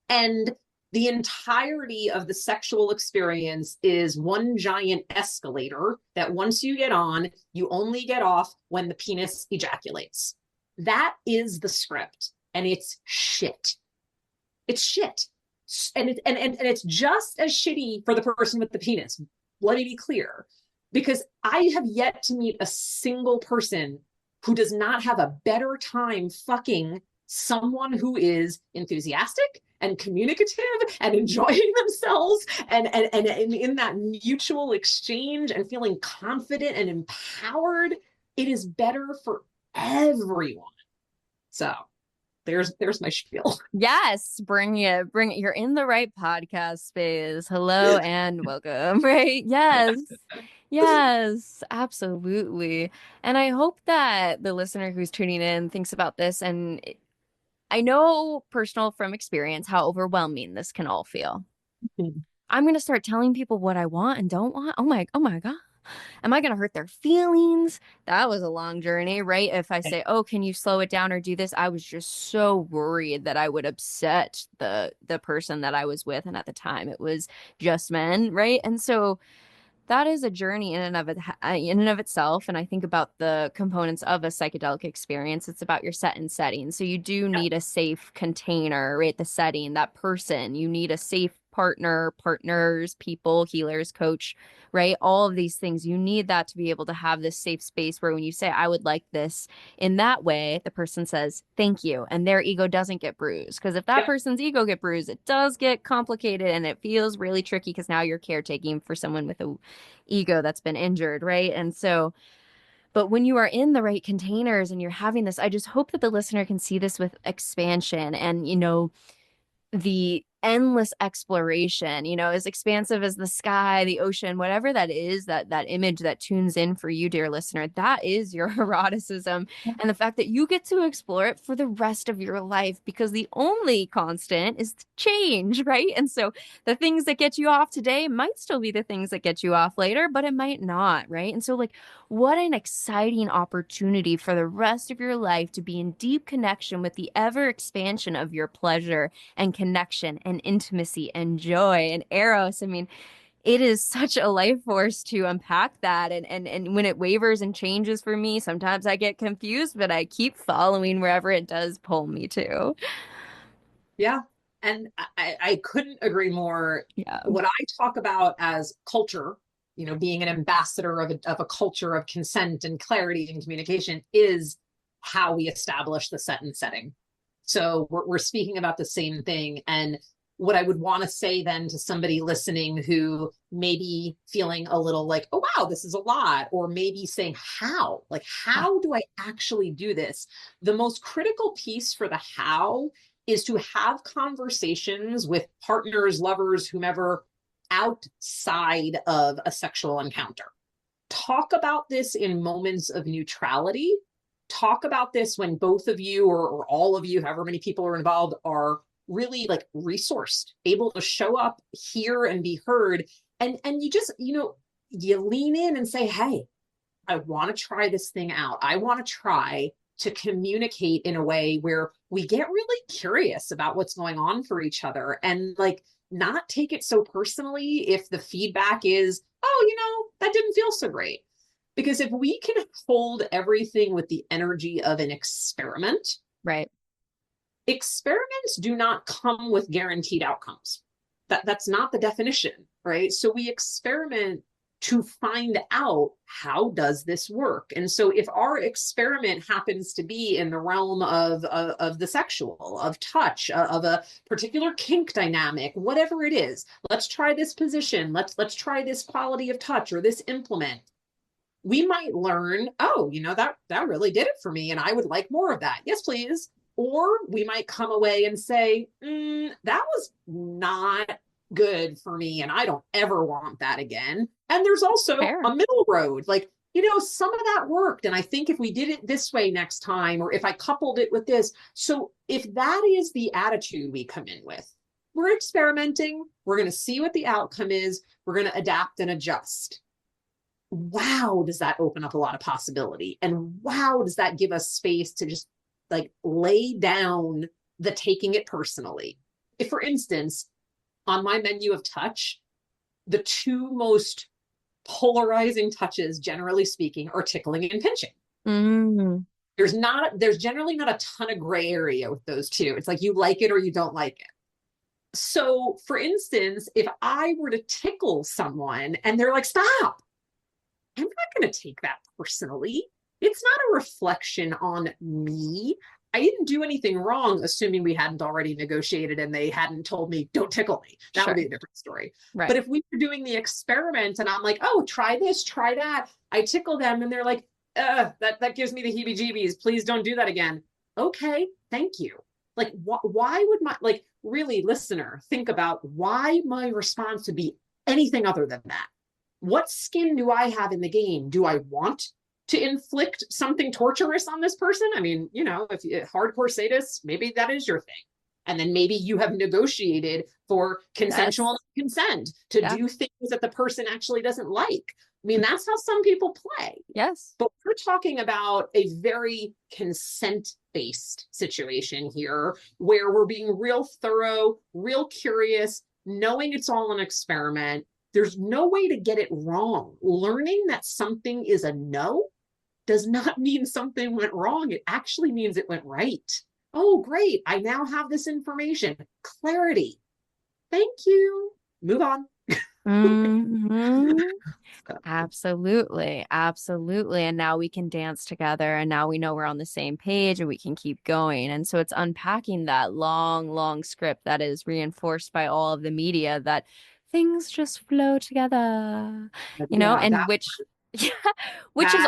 And the entirety of the sexual experience is one giant escalator that once you get on, you only get off when the penis ejaculates. That is the script, and it's shit. It's shit. And it's just as shitty for the person with the penis. Let me be clear, because I have yet to meet a single person who does not have a better time fucking someone who is enthusiastic and communicative and enjoying themselves and in that mutual exchange and feeling confident and empowered. It is better for everyone. So there's my spiel. Yes, bring it. You're in the right podcast space. Hello and welcome. Right? Yes. Yes, absolutely. And I hope that the listener who's tuning in thinks about this. And I know personal from experience how overwhelming this can all feel. I'm going to start telling people what I want and don't want. Oh my God. Am I going to hurt their feelings? That was a long journey, right? If I say, oh, can you slow it down or do this? I was just so worried that I would upset the person that I was with. And at the time it was just men, right? And so that is a journey in and of itself. And I think about the components of a psychedelic experience. It's about your set and setting. So you do need a safe container, right? The setting, that person. You need a safe partner, partners, people, healers, coach, right? All of these things. You need that to be able to have this safe space where when you say, I would like this in that way, the person says, thank you. And their ego doesn't get bruised. Because if that person's ego get bruised, it does get complicated and it feels really tricky because now you're caretaking for someone with a ego that's been injured, right? And so, but when you are in the right containers and you're having this, I just hope that the listener can see this with expansion and, the endless exploration, as expansive as the sky, the ocean, whatever that is, that image that tunes in for you, dear listener, that is your eroticism. And the fact that you get to explore it for the rest of your life, because the only constant is change, right? And so the things that get you off today might still be the things that get you off later, but it might not, right? And so like, what an exciting opportunity for the rest of your life to be in deep connection with the ever expansion of your pleasure and connection and intimacy and joy and eros. I mean, it is such a life force to unpack that. And when it wavers and changes for me, sometimes I get confused, but I keep following wherever it does pull me to. Yeah. And I couldn't agree more. Yeah. What I talk about as culture, being an ambassador of a culture of consent and clarity and communication, is how we establish the set and setting. So we're speaking about the same thing. And what I would want to say then to somebody listening who may be feeling a little like, oh, wow, this is a lot, or maybe saying, how do I actually do this? The most critical piece for the how is to have conversations with partners, lovers, whomever, outside of a sexual encounter. Talk about this in moments of neutrality. Talk about this when both of you or all of you, however many people are involved, are really like resourced, able to show up, hear and be heard. And you just, you lean in and say, hey, I want to try this thing out. I want to try to communicate in a way where we get really curious about what's going on for each other and like not take it so personally if the feedback is, oh, that didn't feel so great. Because if we can hold everything with the energy of an experiment, right? Experiments do not come with guaranteed outcomes. That's not the definition, right? So we experiment to find out, how does this work? And so if our experiment happens to be in the realm of the sexual, of touch, of a particular kink dynamic, whatever it is, let's try this position. Let's try this quality of touch or this implement. we might learn, oh, that really did it for me, and I would like more of that. Yes, please. Or we might come away and say, that was not good for me, and I don't ever want that again. And there's also Fair. a middle road. Like, some of that worked. And I think if we did it this way next time, or if I coupled it with this. So if that is the attitude we come in with, we're experimenting, we're going to see what the outcome is, we're going to adapt and adjust. Wow, does that open up a lot of possibility? And wow, does that give us space to just like lay down the taking it personally? If, for instance, on my menu of touch, the two most polarizing touches, generally speaking, are tickling and pinching. Mm. There's generally not a ton of gray area with those two. It's like you like it or you don't like it. So, for instance, if I were to tickle someone and they're like, stop, I'm not going to take that personally. It's not a reflection on me. I didn't do anything wrong, assuming we hadn't already negotiated and they hadn't told me, don't tickle me. That Sure. would be a different story. Right. But if we were doing the experiment and I'm like, oh, try this, try that, I tickle them and they're like, that gives me the heebie-jeebies. Please don't do that again. Okay, thank you. Like, why would really, listener, think about why my response would be anything other than that. What skin do I have in the game? Do I want to inflict something torturous on this person? I mean, if you hardcore sadist, maybe that is your thing. And then maybe you have negotiated for consensual consent to do things that the person actually doesn't like. I mean, that's how some people play. Yes. But we're talking about a very consent-based situation here where we're being real thorough, real curious, knowing it's all an experiment. There's no way to get it wrong. Learning that something is a no does not mean something went wrong. It actually means it went right. Oh, great. I now have this information. Clarity. Thank you. Move on. Mm-hmm. Absolutely. Absolutely. And now we can dance together, and now we know we're on the same page and we can keep going. And so it's unpacking that long, long script that is reinforced by all of the media that things just flow together, which is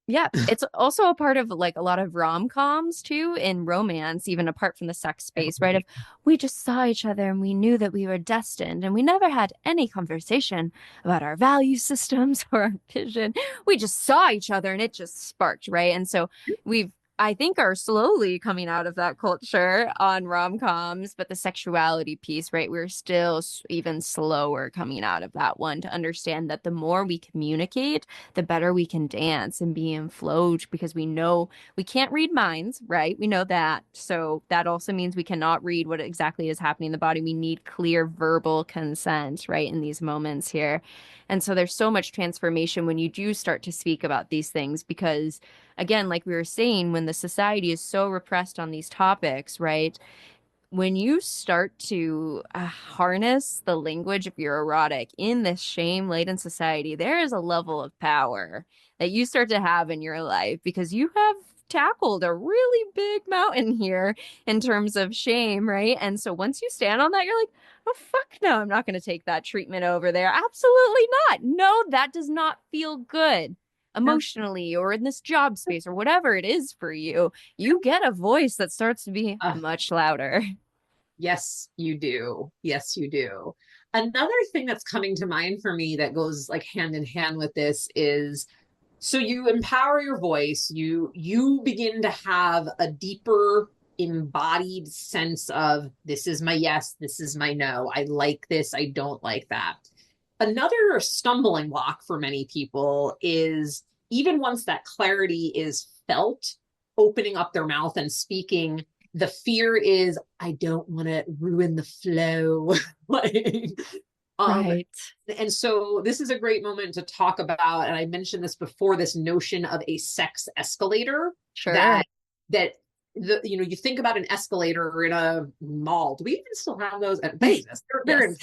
yeah, it's also a part of like a lot of rom-coms too, in romance, even apart from the sex space, right? Of we just saw each other and we knew that we were destined, and we never had any conversation about our value systems or our vision. We just saw each other and it just sparked, right? And so I think are slowly coming out of that culture on rom-coms, but the sexuality piece, right? We're still even slower coming out of that one to understand that the more we communicate, the better we can dance and be in flow, because we know we can't read minds, right? We know that. So that also means we cannot read what exactly is happening in the body. We need clear verbal consent, right? In these moments here. And so there's so much transformation when you do start to speak about these things, because again, like we were saying, when the society is so repressed on these topics, right? When you start to harness the language of your erotic in this shame-laden society, there is a level of power that you start to have in your life, because you have tackled a really big mountain here in terms of shame, right? And so once you stand on that, you're like, oh, fuck no, I'm not going to take that treatment over there. Absolutely not. No, that does not feel good emotionally, or in this job space, or whatever it is for you. You get a voice that starts to be much louder. Yes, you do. Yes, you do. Another thing that's coming to mind for me that goes like hand in hand with this is, so you empower your voice, you begin to have a deeper embodied sense of, this is my yes, this is my no, I like this, I don't like that. Another stumbling block for many people is, even once that clarity is felt, opening up their mouth and speaking, the fear is, I don't want to ruin the flow. Right. And so this is a great moment to talk about, and I mentioned this before, this notion of a sex escalator. Sure. That you think about an escalator in a mall. Do we even still have those at Vegas? Yes.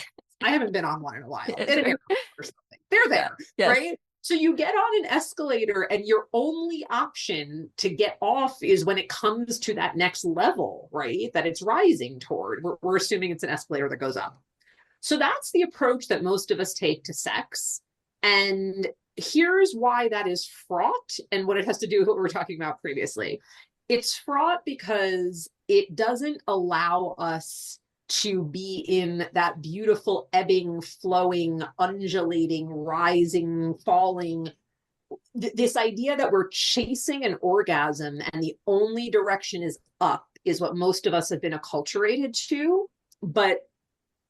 I haven't been on one in a while. Yes. In an airport or something. They're there, Yes. right? So you get on an escalator, and your only option to get off is when it comes to that next level, right? That it's rising toward. We're assuming it's an escalator that goes up. So that's the approach that most of us take to sex. And here's why that is fraught and what it has to do with what we were talking about previously. It's fraught because it doesn't allow us to be in that beautiful ebbing, flowing, undulating, rising, falling. This idea that we're chasing an orgasm and the only direction is up is what most of us have been acculturated to. But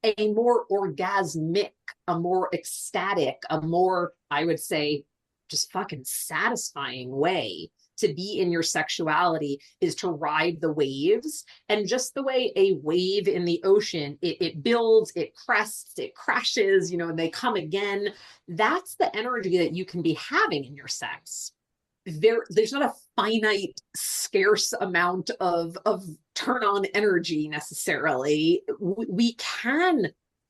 a more orgasmic, a more ecstatic, a more, I would say, just fucking satisfying way to be in your sexuality is to ride the waves. And just the way a wave in the ocean, it builds, it crests, it crashes, and they come again. That's the energy that you can be having in your sex. There's not a finite, scarce amount of turn on energy necessarily. We can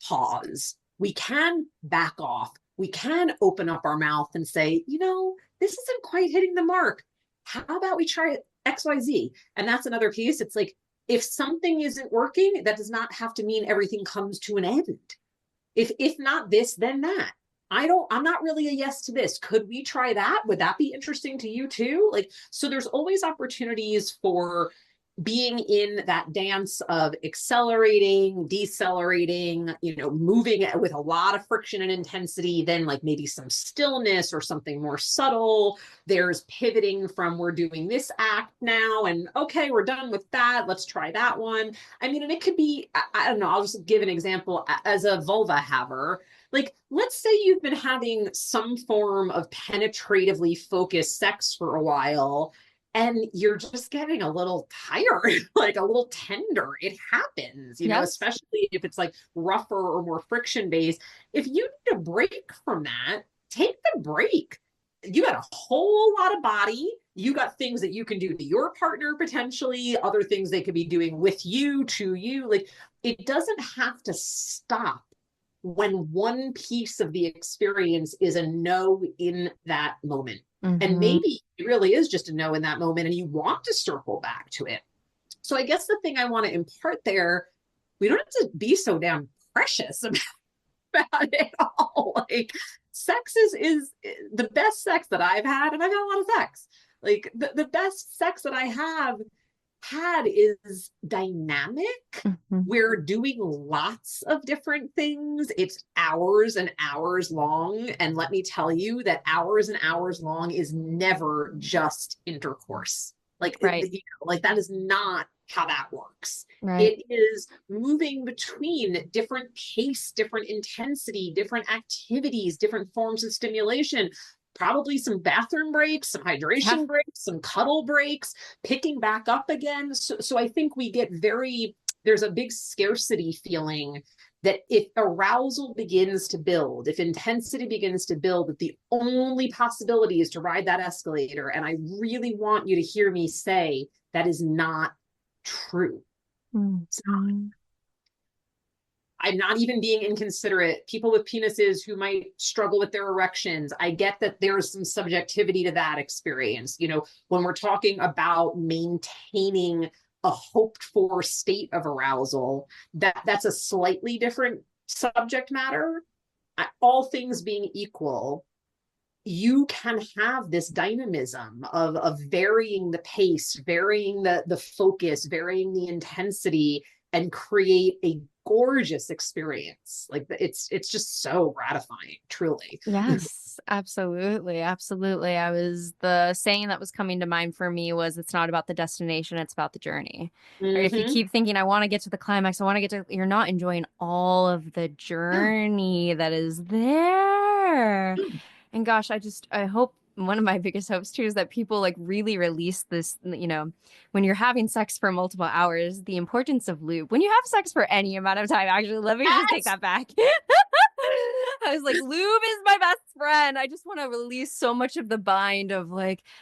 pause, we can back off, we can open up our mouth and say, this isn't quite hitting the mark. How about we try XYZ? And that's another piece. It's like, if something isn't working, that does not have to mean everything comes to an end. If not this, then that. I'm not really a yes to this. Could we try that? Would that be interesting to you too? So there's always opportunities for being in that dance of accelerating, decelerating, moving with a lot of friction and intensity, then maybe some stillness or something more subtle. There's pivoting from, we're doing this act now and okay, we're done with that. Let's try that one. And it could be, I don't know, I'll just give an example as a vulva haver. Let's say you've been having some form of penetratively focused sex for a while and you're just getting a little tired, a little tender. It happens, Yes. Especially if it's rougher or more friction based. If you need a break from that, take the break. You got a whole lot of body. You got things that you can do to your partner, potentially, other things they could be doing with you, to you. It doesn't have to stop when one piece of the experience is a no in that moment. Mm-hmm. And maybe it really is just a no in that moment and you want to circle back to it. So I guess the thing I want to impart there, we don't have to be so damn precious about it all. Sex is the best sex that I've had, and I've had a lot of sex. The best sex that I have had is dynamic. Mm-hmm. We're doing lots of different things. It's hours and hours long. And let me tell you that hours and hours long is never just intercourse. Right. That is not how that works. Right. It is moving between different pace, different intensity, different activities, different forms of stimulation. Probably some bathroom breaks, some hydration breaks, some cuddle breaks, picking back up again. So I think we get there's a big scarcity feeling that if arousal begins to build, if intensity begins to build, that the only possibility is to ride that escalator. And I really want you to hear me say that is not true. Mm-hmm. It's not. I'm not even being inconsiderate. People with penises who might struggle with their erections, I get that there's some subjectivity to that experience. When we're talking about maintaining a hoped for state of arousal, that's a slightly different subject matter. All things being equal, you can have this dynamism of varying the pace, varying the focus, varying the intensity, and create a gorgeous experience. It's just so gratifying, truly. Yes, absolutely. The saying that was coming to mind for me was, it's not about the destination, it's about the journey. Mm-hmm. Right? If you keep thinking, I want to get to the climax, you're not enjoying all of the journey that is there. And gosh, I hope, one of my biggest hopes too is that people really release this, when you're having sex for multiple hours, the importance of lube. When you have sex for any amount of time, actually, let me just take that back. I was lube is my best friend. I just want to release so much of the bind of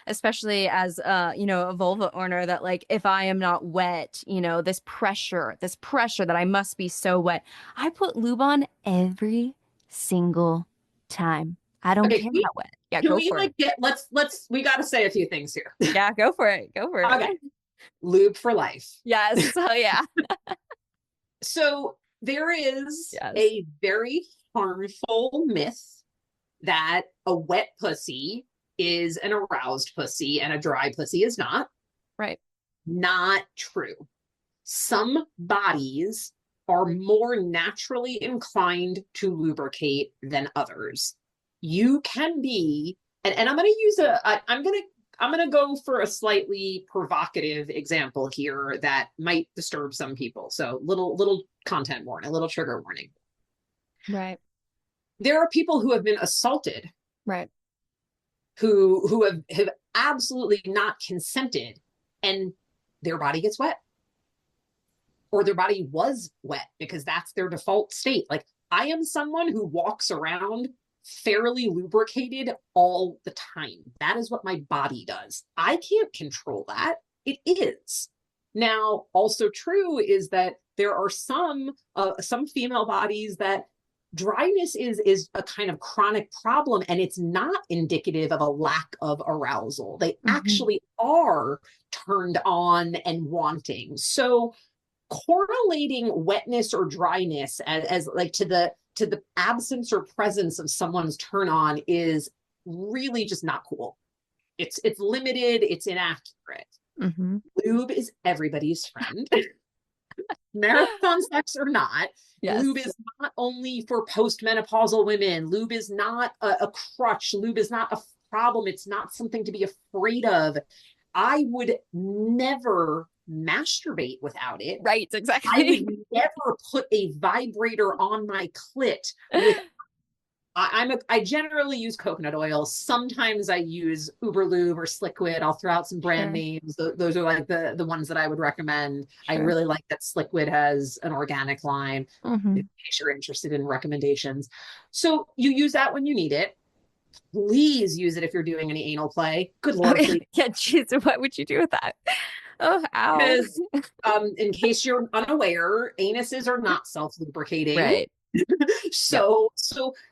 especially as a vulva owner, that if I am not wet, this pressure that I must be so wet. I put lube on every single time. I don't care how wet. Yeah, go for it. We got to say a few things here. Yeah, go for it. Okay. Lube for life. Yes. Oh, yeah. So there is a very harmful myth that a wet pussy is an aroused pussy and a dry pussy is not. Right. Not true. Some bodies are more naturally inclined to lubricate than others. You can be, and I'm going to use I'm going to go for a slightly provocative example here that might disturb some people. So little content warning, a little trigger warning. Right. There are people who have been assaulted, Right. who have absolutely not consented, and their body gets wet, or their body was wet because that's their default state. Like, I am someone who walks around fairly lubricated all the time. That is what my body does. I can't control that. It is. Now, also true is that there are some female bodies that dryness is a kind of chronic problem, and it's not indicative of a lack of arousal. They actually are turned on and wanting. So correlating wetness or dryness as like to the absence or presence of someone's turn on is really just not cool. It's limited, it's inaccurate. Lube is everybody's friend. Marathon sex or not, yes. Lube is not only for postmenopausal women. Lube is not a crutch. Lube is not a problem. It's not something to be afraid of. I would never masturbate without it. Right, exactly. I would never put a vibrator on my clit with I generally use coconut oil. Sometimes I use Uberlube or Sliquid. I'll throw out some brand names. Those are like the ones that I would recommend. I really like that Sliquid has an organic line, in case you're interested in recommendations. So you use that when you need it. Please use it if you're doing any anal play. Good Lord, please. Yeah, geez, what would you do with that? Oh, ow. Because in case you're unaware, anuses are not self-lubricating. Right. So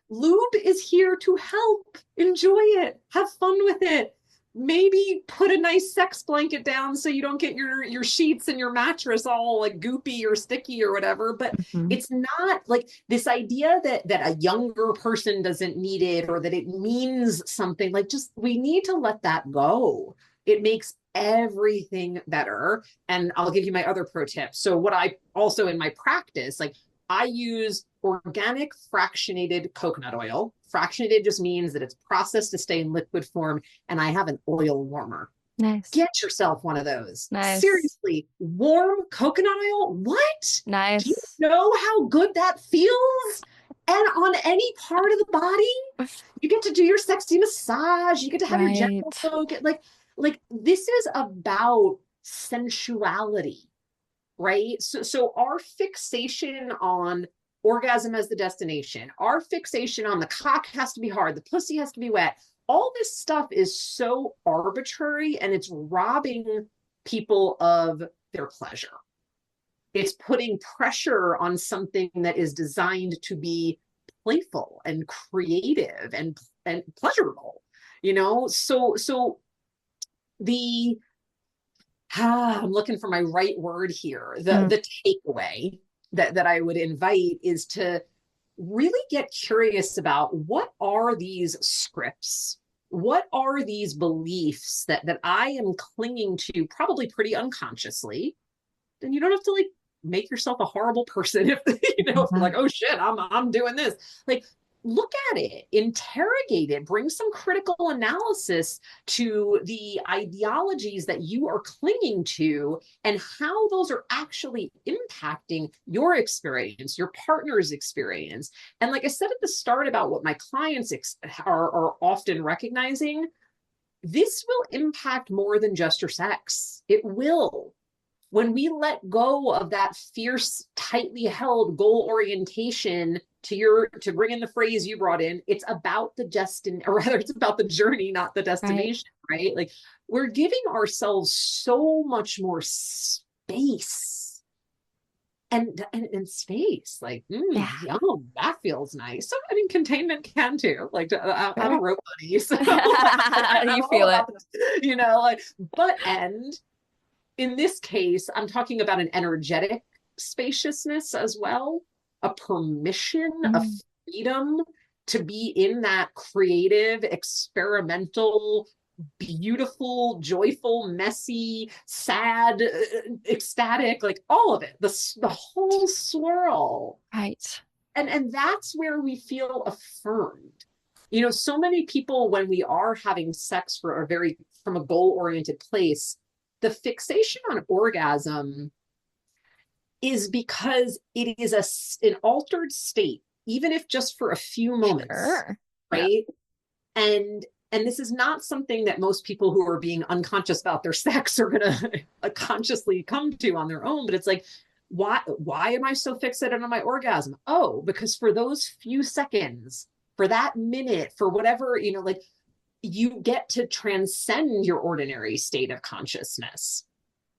lube is here to help. Enjoy it. Have fun with it. Maybe put a nice sex blanket down so you don't get your sheets and your mattress all like goopy or sticky or whatever. But it's not like this idea that a younger person doesn't need it or that it means something. Like, just, we need to let that go. It makes everything better. And I'll give you my other pro tip. So what I also in my practice, like, I use organic fractionated coconut oil. Fractionated just means that it's processed to stay in liquid form, and I have an oil warmer. Nice. Get yourself one of those. Nice. Seriously, warm coconut oil? What? Nice. Do you know how good that feels? And on any part of the body, you get to do your sexy massage. You get to have your gentle soak. Like this is about sensuality. Right? So our fixation on orgasm as the destination, our fixation on the cock has to be hard, the pussy has to be wet, all this stuff is so arbitrary, and it's robbing people of their pleasure. It's putting pressure on something that is designed to be playful and creative and pleasurable, you know? So the I'm looking for my right word here. The takeaway that I would invite is to really get curious about, what are these scripts? What are these beliefs that I am clinging to, probably pretty unconsciously? Then you don't have to like make yourself a horrible person if you know, if you're like, oh shit, I'm doing this. Like, look at it, interrogate it, bring some critical analysis to the ideologies that you are clinging to and how those are actually impacting your experience, your partner's experience. And like I said at the start about what my clients are often recognizing, this will impact more than just your sex. It will. When we let go of that fierce, tightly held goal orientation, to bring in the phrase you brought in, it's about it's about the journey, not the destination, right? Like, we're giving ourselves so much more space and space. Like, yum, that feels nice. So, I mean, containment can too. Like, I'm a rope buddy, so you feel it, you know, like, and in this case, I'm talking about an energetic spaciousness as well, a permission, a freedom to be in that creative, experimental, beautiful, joyful, messy, sad, ecstatic, like all of it, the whole swirl. Right. And that's where we feel affirmed. So many people, when we are having sex for a very from a goal-oriented place, the fixation on orgasm is because it is an altered state, even if just for a few moments. Sure. Right. Yeah. And this is not something that most people who are being unconscious about their sex are going to consciously come to on their own. But it's like, why am I so fixated on my orgasm? Oh, because for those few seconds, for that minute, for whatever, like you get to transcend your ordinary state of consciousness.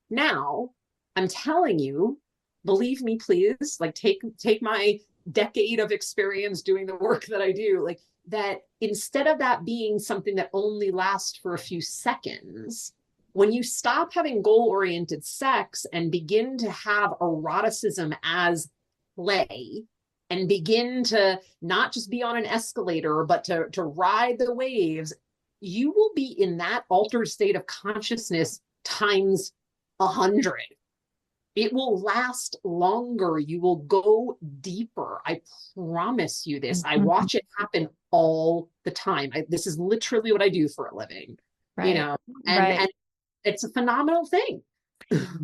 Now, I'm telling you, believe me, please, like take my decade of experience doing the work that I do, like that instead of that being something that only lasts for a few seconds, when you stop having goal-oriented sex and begin to have eroticism as play and begin to not just be on an escalator, but to ride the waves, you will be in that altered state of consciousness times 100. It will last longer. You will go deeper. I promise you this. I watch it happen all the time. This is literally what I do for a living, Right. And it's a phenomenal thing.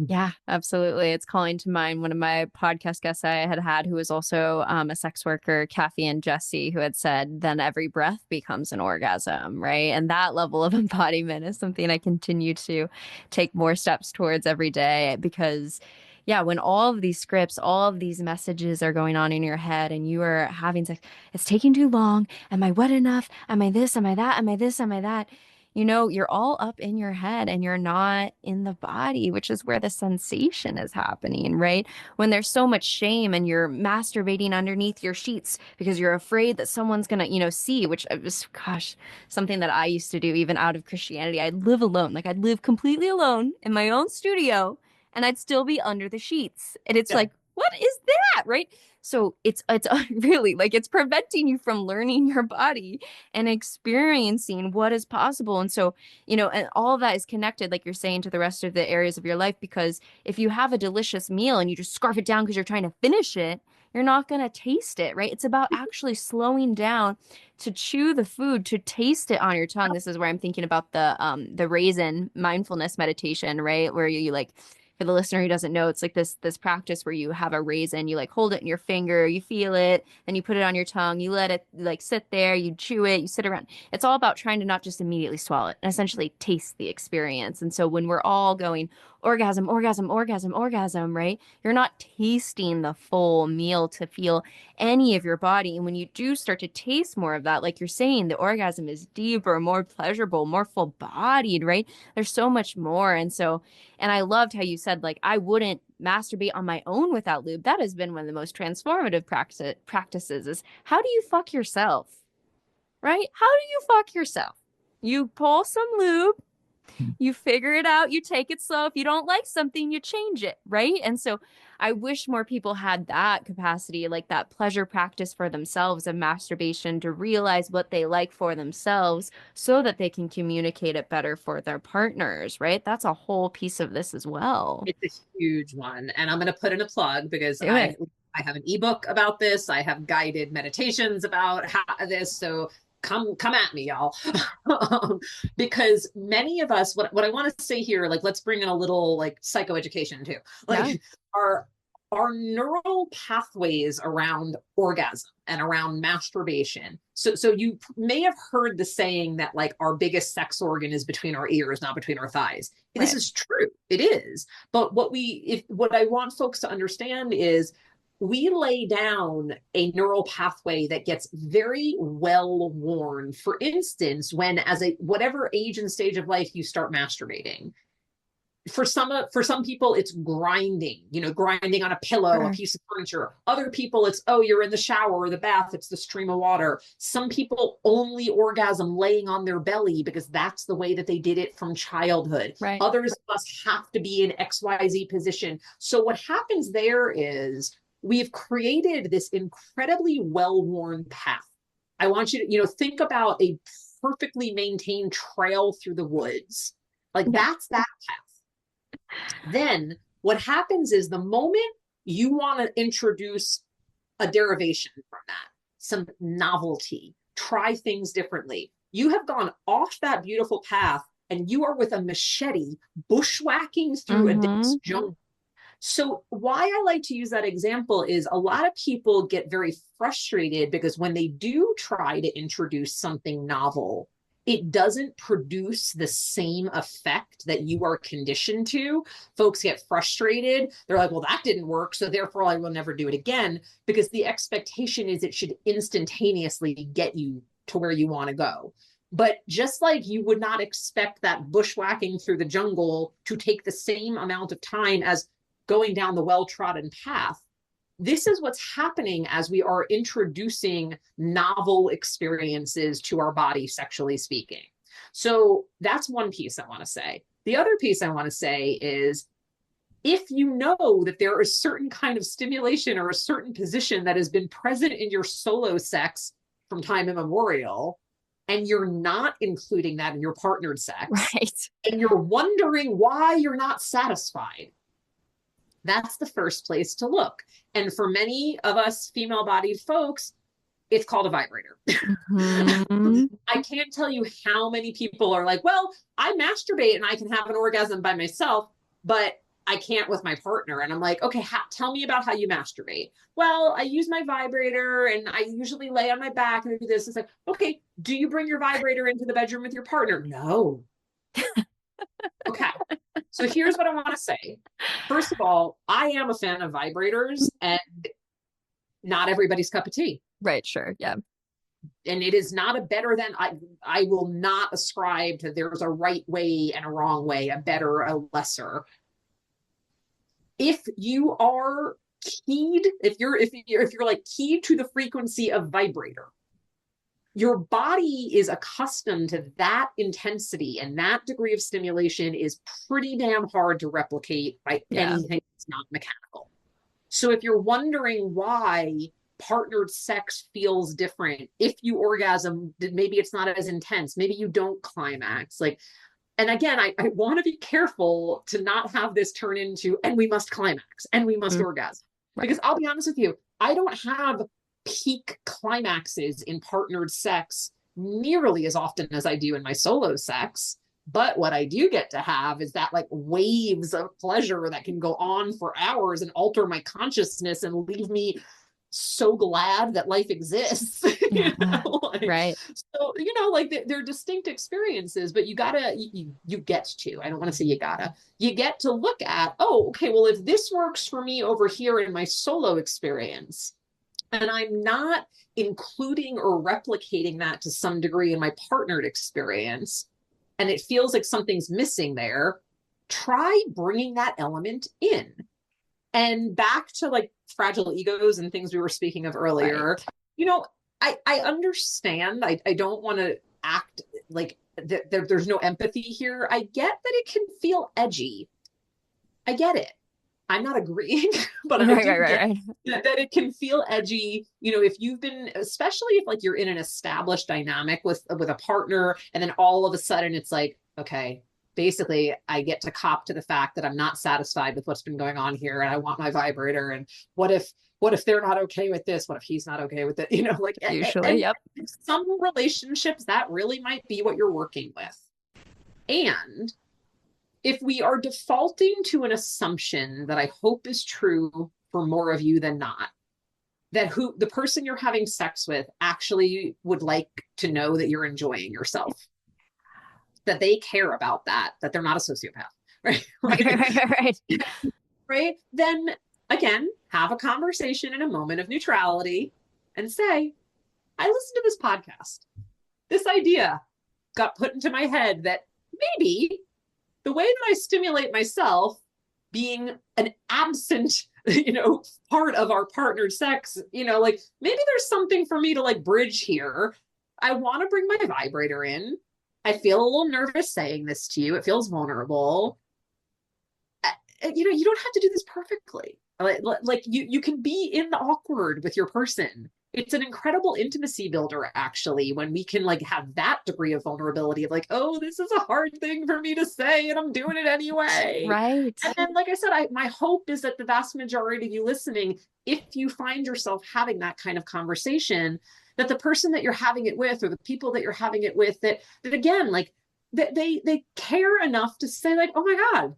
Yeah, absolutely. It's calling to mind one of my podcast guests I had who was also a sex worker, Kathy and Jesse, who had said, then every breath becomes an orgasm, right? And that level of embodiment is something I continue to take more steps towards every day because, yeah, when all of these scripts, all of these messages are going on in your head and you are having sex, it's taking too long. Am I wet enough? Am I this? Am I that? Am I this? Am I that? You're all up in your head and you're not in the body, which is where the sensation is happening, right? When there's so much shame and you're masturbating underneath your sheets because you're afraid that someone's gonna, see, which was, gosh, something that I used to do even out of Christianity. I'd live alone. Like I'd live completely alone in my own studio and I'd still be under the sheets. And it's like, what is that? Right. So it's really like it's preventing you from learning your body and experiencing what is possible. And so, and all of that is connected, like you're saying, to the rest of the areas of your life, because if you have a delicious meal and you just scarf it down because you're trying to finish it, you're not going to taste it, right? It's about actually slowing down to chew the food, to taste it on your tongue. This is where I'm thinking about the raisin mindfulness meditation, right? Where you like, for the listener who doesn't know, it's like this practice where you have a raisin, you like hold it in your finger, you feel it, then you put it on your tongue, you let it like sit there, you chew it, you sit around. It's all about trying to not just immediately swallow it and essentially taste the experience. And so when we're all going orgasm, orgasm, orgasm, orgasm, right? You're not tasting the full meal to feel any of your body. And when you do start to taste more of that, like you're saying, the orgasm is deeper, more pleasurable, more full bodied, right? There's so much more. And I loved how you said, like, I wouldn't masturbate on my own without lube. That has been one of the most transformative practices is how do you fuck yourself, right? How do you fuck yourself? You pull some lube, you figure it out, you take it slow. If you don't like something, you change it, right? And so I wish more people had that capacity, like that pleasure practice for themselves of masturbation, to realize what they like for themselves so that they can communicate it better for their partners, right? That's a whole piece of this as well. It's a huge one. And I'm going to put in a plug because I have an ebook about this. I have guided meditations about this. So come at me, y'all. Because many of us, what I want to say here, like, let's bring in a little like psychoeducation too. Like our neural pathways around orgasm and around masturbation. So you may have heard the saying that like our biggest sex organ is between our ears, not between our thighs. Right. This is true. It is. But what I want folks to understand is we lay down a neural pathway that gets very well worn. For instance, when whatever age and stage of life you start masturbating, for some people it's grinding on a pillow, a piece of furniture. Other people it's, oh, you're in the shower or the bath, it's the stream of water. Some people only orgasm laying on their belly because that's the way that they did it from childhood. Right. Others of us have to be in XYZ position. So what happens there is we've created this incredibly well-worn path. I want you to, you know, think about a perfectly maintained trail through the woods. Like that's that path. Then what happens is the moment you want to introduce a derivation from that, some novelty, try things differently, you have gone off that beautiful path and you are with a machete bushwhacking through a dense jungle. So why I like to use that example is a lot of people get very frustrated because when they do try to introduce something novel, it doesn't produce the same effect that you are conditioned to. Folks get frustrated. They're like, well, that didn't work, so therefore I will never do it again, because the expectation is it should instantaneously get you to where you want to go. But just like you would not expect that bushwhacking through the jungle to take the same amount of time as going down the well-trodden path, this is what's happening as we are introducing novel experiences to our body, sexually speaking. So that's one piece I want to say. The other piece I want to say is, if you know that there is certain kind of stimulation or a certain position that has been present in your solo sex from time immemorial, and you're not including that in your partnered sex, Right. and you're wondering why you're not satisfied, that's the first place to look. And for many of us female-bodied folks, it's called a vibrator. I can't tell you how many people are like, well, I masturbate and I can have an orgasm by myself, but I can't with my partner. And I'm like, okay, tell me about how you masturbate. Well, I use my vibrator and I usually lay on my back and do this. It's like, okay, do you bring your vibrator into the bedroom with your partner? No. Okay. So here's what I want to say. First of all, I am a fan of vibrators, and not everybody's cup of tea. Right, sure. Yeah. And it is not a better than, I will not ascribe to there's a right way and a wrong way, a better, a lesser. If you are keyed, if you're like keyed to the frequency of vibrator, your body is accustomed to that intensity, and that degree of stimulation is pretty damn hard to replicate by anything that's not mechanical. So if you're wondering why partnered sex feels different, if you orgasm, maybe it's not as intense, maybe you don't climax, like, and again, I want to be careful to not have this turn into, and we must climax, and we must orgasm. Right. Because I'll be honest with you, I don't have peak climaxes in partnered sex nearly as often as I do in my solo sex. But what I do get to have is that like waves of pleasure that can go on for hours and alter my consciousness and leave me so glad that life exists. You know? Like, right. So, you know, like they're distinct experiences, but you gotta, you get to, I don't want to say you get to look at, oh, okay, well, if this works for me over here in my solo experience, and I'm not including or replicating that to some degree in my partnered experience, and it feels like something's missing there, try bringing that element in. And back to like fragile egos and things we were speaking of earlier, right. You know, I understand. I don't want to act like there's no empathy here. I get that it can feel edgy. I get it. I'm not agreeing, but I do get that it can feel edgy. You know, if you've been, especially if like you're in an established dynamic with a partner, and then all of a sudden it's like, okay, basically I get to cop to the fact that I'm not satisfied with what's been going on here, and I want my vibrator. And what if they're not okay with this? What if he's not okay with it? You know, like usually, yep. Some relationships that really might be what you're working with. And if we are defaulting to an assumption that I hope is true for more of you than not, that the person you're having sex with actually would like to know that you're enjoying yourself, that they care about that they're not a sociopath, right? Right. Right. Then again, have a conversation in a moment of neutrality and say, I listened to this podcast. This idea got put into my head that maybe the way that I stimulate myself, being an absent, you know, part of our partnered sex, you know, like maybe there's something for me to like bridge here. I want to bring my vibrator in. I feel a little nervous saying this to you. It feels vulnerable. You know, you don't have to do this perfectly. Like you can be in the awkward with your person it's an incredible intimacy builder, actually, when we can like have that degree of vulnerability of like, oh, this is a hard thing for me to say and I'm doing it anyway. Right. And then, like I said, my hope is that the vast majority of you listening, if you find yourself having that kind of conversation, that the person that you're having it with, or the people that you're having it with, that again, like that they care enough to say like, oh my God,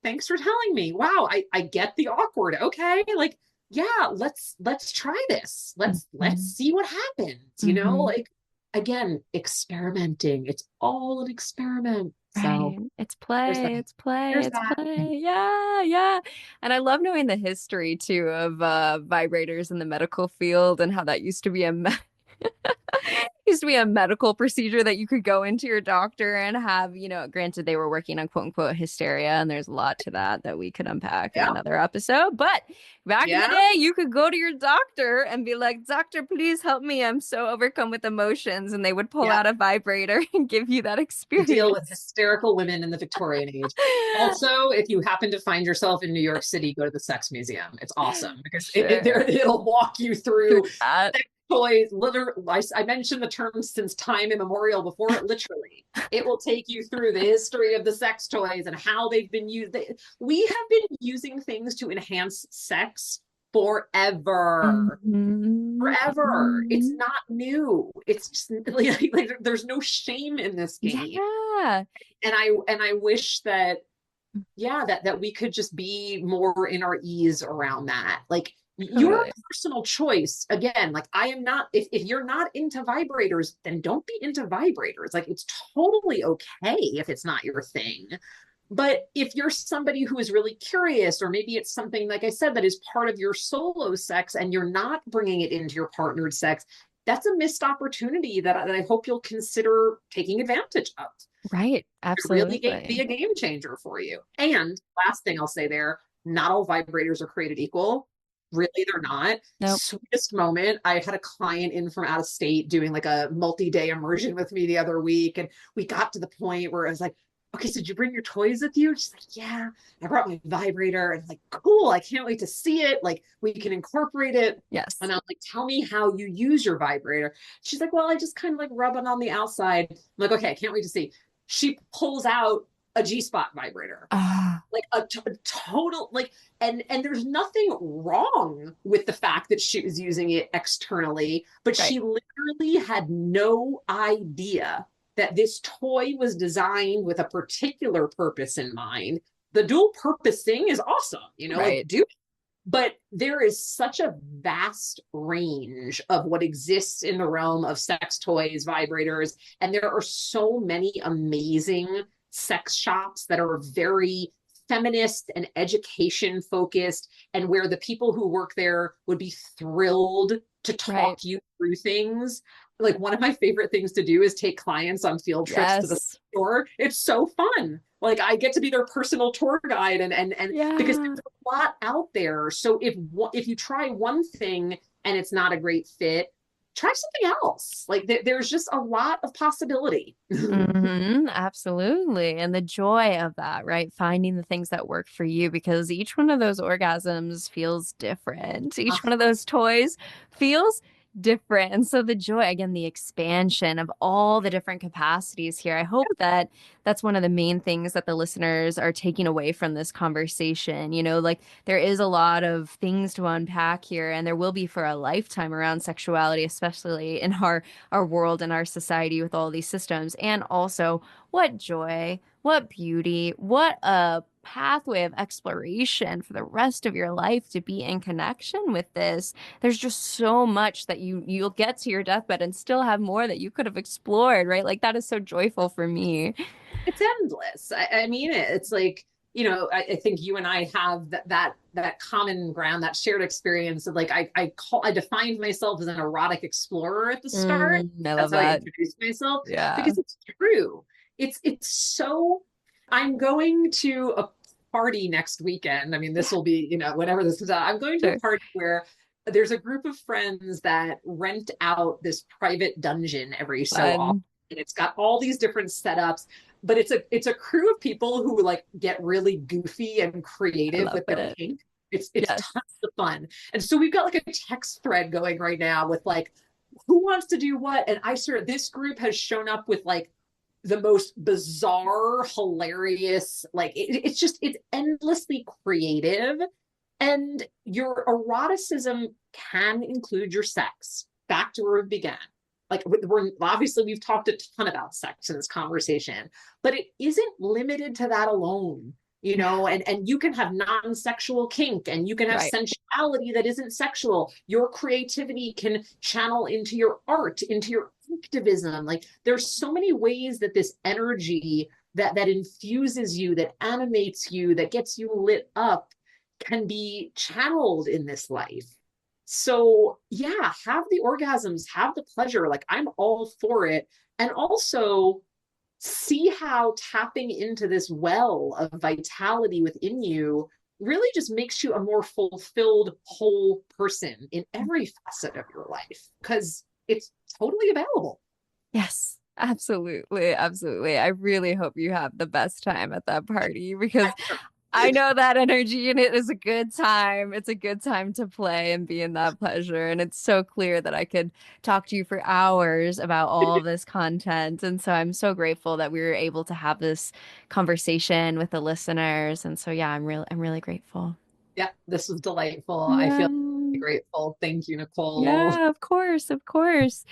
thanks for telling me. Wow, I get the awkward. Okay, like yeah, let's try this. Let's see what happens. You know, like again, experimenting. It's all an experiment. So Right. It's play, that. it's play, There's it's that. play. Yeah, yeah. And I love knowing the history too of vibrators in the medical field and how that used to be a used to be a medical procedure that you could go into your doctor and have, granted they were working on quote unquote hysteria, and there's a lot to that that we could unpack in Yeah. another episode. But back in the Yeah. day, you could go to your doctor and be like, "Doctor, please help me. I'm so overcome with emotions." And they would pull Yeah. out a vibrator and give you that experience. Deal with hysterical women in the Victorian age. Also, if you happen to find yourself in New York City, go to the Sex Museum. It's awesome because Sure. it'll walk you through that. sex toys. Literally, I mentioned the term since time immemorial before. Literally, it will take you through the history of the sex toys and how they've been used. We have been using things to enhance sex forever. Forever. It's not new. It's just like there's no shame in this game. Yeah. And I wish that that we could just be more in our ease around that. Like your personal choice, again, like I am not, if you're not into vibrators, then don't be into vibrators. Like it's totally okay if it's not your thing. But if you're somebody who is really curious, or maybe it's something, like I said, that is part of your solo sex and you're not bringing it into your partnered sex, that's a missed opportunity that I hope you'll consider taking advantage of. Right. Absolutely. Really be a game changer for you. And last thing I'll say there, not all vibrators are created equal. Really, they're not. Nope. Sweetest moment. I had a client in from out of state doing like a multi-day immersion with me the other week. And we got to the point where I was like, okay, so did you bring your toys with you? She's like, yeah, I brought my vibrator. And I'm like, cool, I can't wait to see it. Like, we can incorporate it. Yes. And I'm like, tell me how you use your vibrator. She's like, well, I just kind of like rub it on the outside. I'm like, okay, I can't wait to see. She pulls out a G-spot vibrator. Like a total, like, and there's nothing wrong with the fact that she was using it externally, but she literally had no idea that this toy was designed with a particular purpose in mind. The dual purpose thing is awesome, like do it. But there is such a vast range of what exists in the realm of sex toys, vibrators, and there are so many amazing sex shops that are very feminist and education focused, and where the people who work there would be thrilled to talk you through things. Like one of my favorite things to do is take clients on field trips to the store. It's so fun. Like I get to be their personal tour guide and because there's a lot out there. So if you try one thing and it's not a great fit, try something else. Like there's just a lot of possibility. Absolutely. And the joy of that, right? Finding the things that work for you, because each one of those orgasms feels different. Each one of those toys feels different. And so the joy, again, the expansion of all the different capacities here. I hope that that's one of the main things that the listeners are taking away from this conversation. Like there is a lot of things to unpack here, and there will be for a lifetime around sexuality, especially in our world and our society with all these systems. And also what joy, what beauty, what a pathway of exploration for the rest of your life to be in connection with this. There's just so much that you'll get to your deathbed and still have more that you could have explored, right? Like that is so joyful for me. It's endless. I mean, it's like, I think you and I have that common ground, that shared experience of like, I defined myself as an erotic explorer at the start. I love that. How I introduced myself. Yeah. Because it's true. It's so, I'm going to a party next weekend. I mean, this will be, whenever this is out, I'm going to a party where there's a group of friends that rent out this private dungeon every so often. And it's got all these different setups, but it's a crew of people who like get really goofy and creative with their kink. It's Yes. tons of fun. And so we've got like a text thread going right now with like who wants to do what. And I sort of this group has shown up with like the most bizarre, hilarious, like it's endlessly creative. And your eroticism can include your sex. Back to where we began. Like we're obviously we've talked a ton about sex in this conversation, but it isn't limited to that alone. And you can have non-sexual kink, and you can have Right. sensuality that isn't sexual. Your creativity can channel into your art, into your activism. Like there's so many ways that this energy that infuses you, that animates you, that gets you lit up, can be channeled in this life. So, yeah, have the orgasms, have the pleasure. Like, I'm all for it. And also, see how tapping into this well of vitality within you really just makes you a more fulfilled, whole person in every facet of your life because it's totally available. Yes, absolutely. Absolutely. I really hope you have the best time at that party because I know that energy and it is a good time. It's a good time to play and be in that pleasure. And it's so clear that I could talk to you for hours about all of this content. And so I'm so grateful that we were able to have this conversation with the listeners. And so yeah, I'm really grateful. Yeah, this was delightful. I Yeah. feel grateful. Thank you, Nicole. Yeah, of course, of course.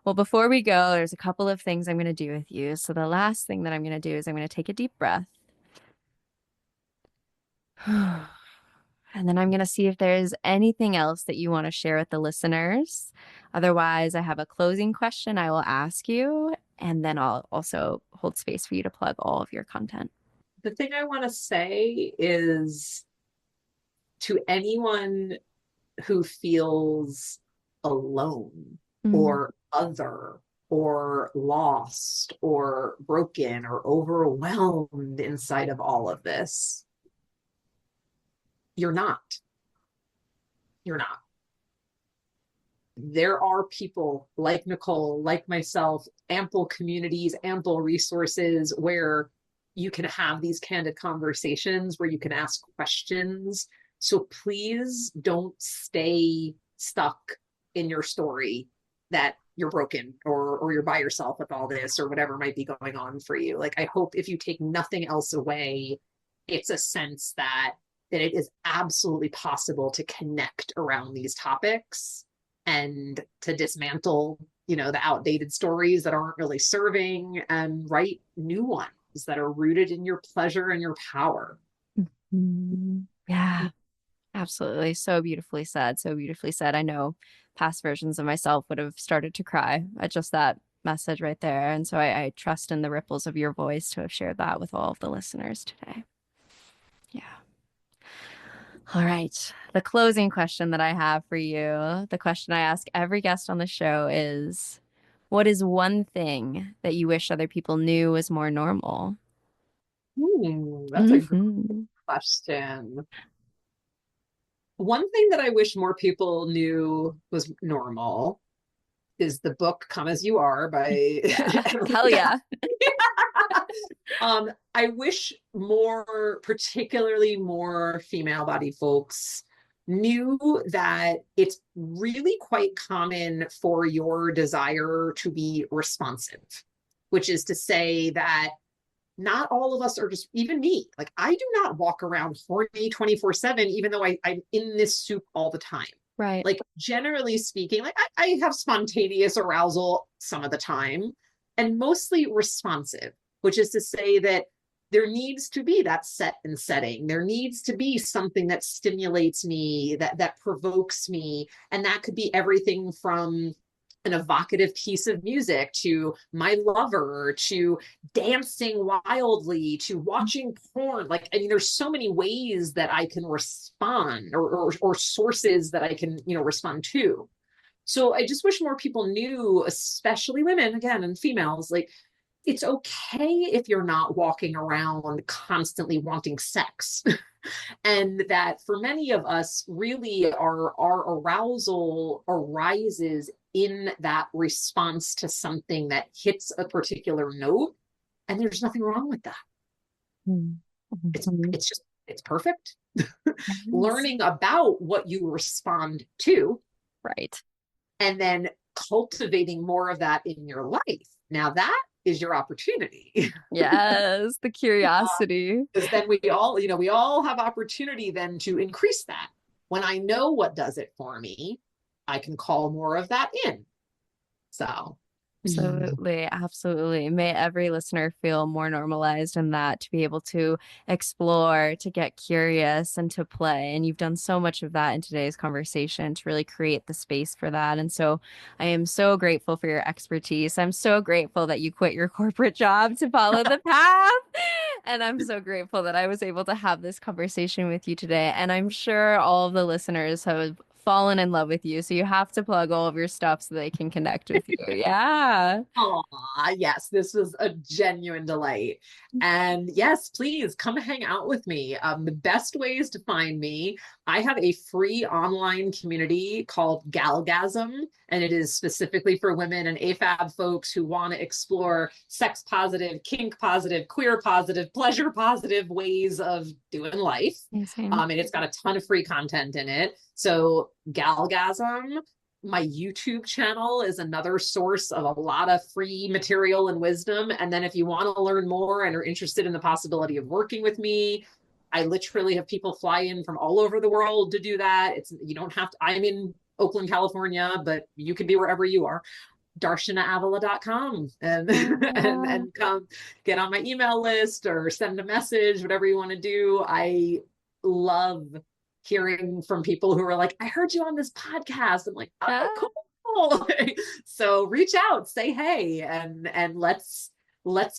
Well, before we go, there's a couple of things I'm going to do with you. So the last thing that I'm going to do is I'm going to take a deep breath. And then I'm going to see if there's anything else that you want to share with the listeners. Otherwise, I have a closing question I will ask you, and then I'll also hold space for you to plug all of your content. The thing I want to say is to anyone who feels alone Mm. or other or lost or broken or overwhelmed inside of all of this, you're not. You're not. There are people like Nicole, like myself, ample communities, ample resources where you can have these candid conversations, where you can ask questions. So please don't stay stuck in your story that you're broken or you're by yourself with all this or whatever might be going on for you. Like I hope if you take nothing else away, it's a sense that it is absolutely possible to connect around these topics and to dismantle, the outdated stories that aren't really serving and write new ones that are rooted in your pleasure and your power. Mm. Yeah, absolutely. So beautifully said. So beautifully said. I know past versions of myself would have started to cry at just that message right there. And so I trust in the ripples of your voice to have shared that with all of the listeners today. Yeah. All right. The closing question that I have for you, the question I ask every guest on the show is, what is one thing that you wish other people knew was more normal? That's a good Hmm. question. One thing that I wish more people knew was normal is the book Come As You Are by Yeah. Emily. Hell yeah. I wish more, particularly more female body folks knew that it's really quite common for your desire to be responsive, which is to say that not all of us are just, even me, like I do not walk around horny 24/7, even though I'm in this soup all the time. Right. Like generally speaking, like I have spontaneous arousal some of the time and mostly responsive, which is to say that there needs to be that set and setting. There needs to be something that stimulates me, that provokes me. And that could be everything from an evocative piece of music to my lover to dancing wildly to watching porn. Like I mean there's so many ways that I can respond or sources that I can respond to. So I just wish more people knew, especially women again and females, like it's okay if you're not walking around constantly wanting sex. And that for many of us, really our arousal arises in that response to something that hits a particular note. And there's nothing wrong with that. Mhm. It's just It's perfect. Yes. Learning about what you respond to. Right. And then cultivating more of that in your life. Now that is your opportunity. Yes, the curiosity. Because then we all have opportunity then to increase that. When I know what does it for me, I can call more of that in. So Absolutely, absolutely. May every listener feel more normalized in that, to be able to explore, to get curious, and to play. And you've done so much of that in today's conversation to really create the space for that. And so I am so grateful for your expertise. I'm so grateful that you quit your corporate job to follow the path. And I'm so grateful that I was able to have this conversation with you today. And I'm sure all of the listeners have fallen in love with you. So you have to plug all of your stuff so they can connect with you. Yeah. yes, this was a genuine delight. And yes, please come hang out with me. The best ways to find me, I have a free online community called Galgasm, and it is specifically for women and AFAB folks who want to explore sex positive, kink positive, queer positive, pleasure positive ways of doing life. Amazing. And it's got a ton of free content in it. So Galgasm. My YouTube channel is another source of a lot of free material and wisdom. And then if you want to learn more and are interested in the possibility of working with me, I literally have people fly in from all over the world to do that. You don't have to, I'm in Oakland, California, but you can be wherever you are. DarshanaAvila.com and come get on my email list or send a message, whatever you want to do. I love hearing from people who are like, I heard you on this podcast. I'm like, oh, cool. So reach out, say hey, and let's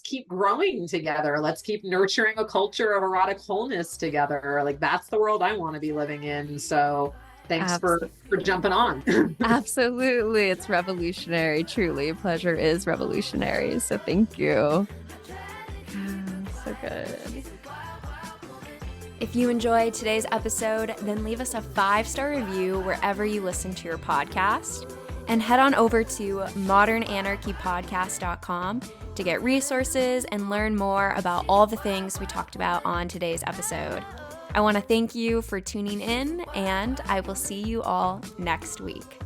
keep growing together. Let's keep nurturing a culture of erotic wholeness together. Like that's the world I want to be living in. So thanks for jumping on. Absolutely. It's revolutionary. Truly. Pleasure is revolutionary. So thank you. So good. If you enjoyed today's episode, then leave us a 5-star review wherever you listen to your podcast. And head on over to modernanarchypodcast.com to get resources and learn more about all the things we talked about on today's episode. I want to thank you for tuning in, and I will see you all next week.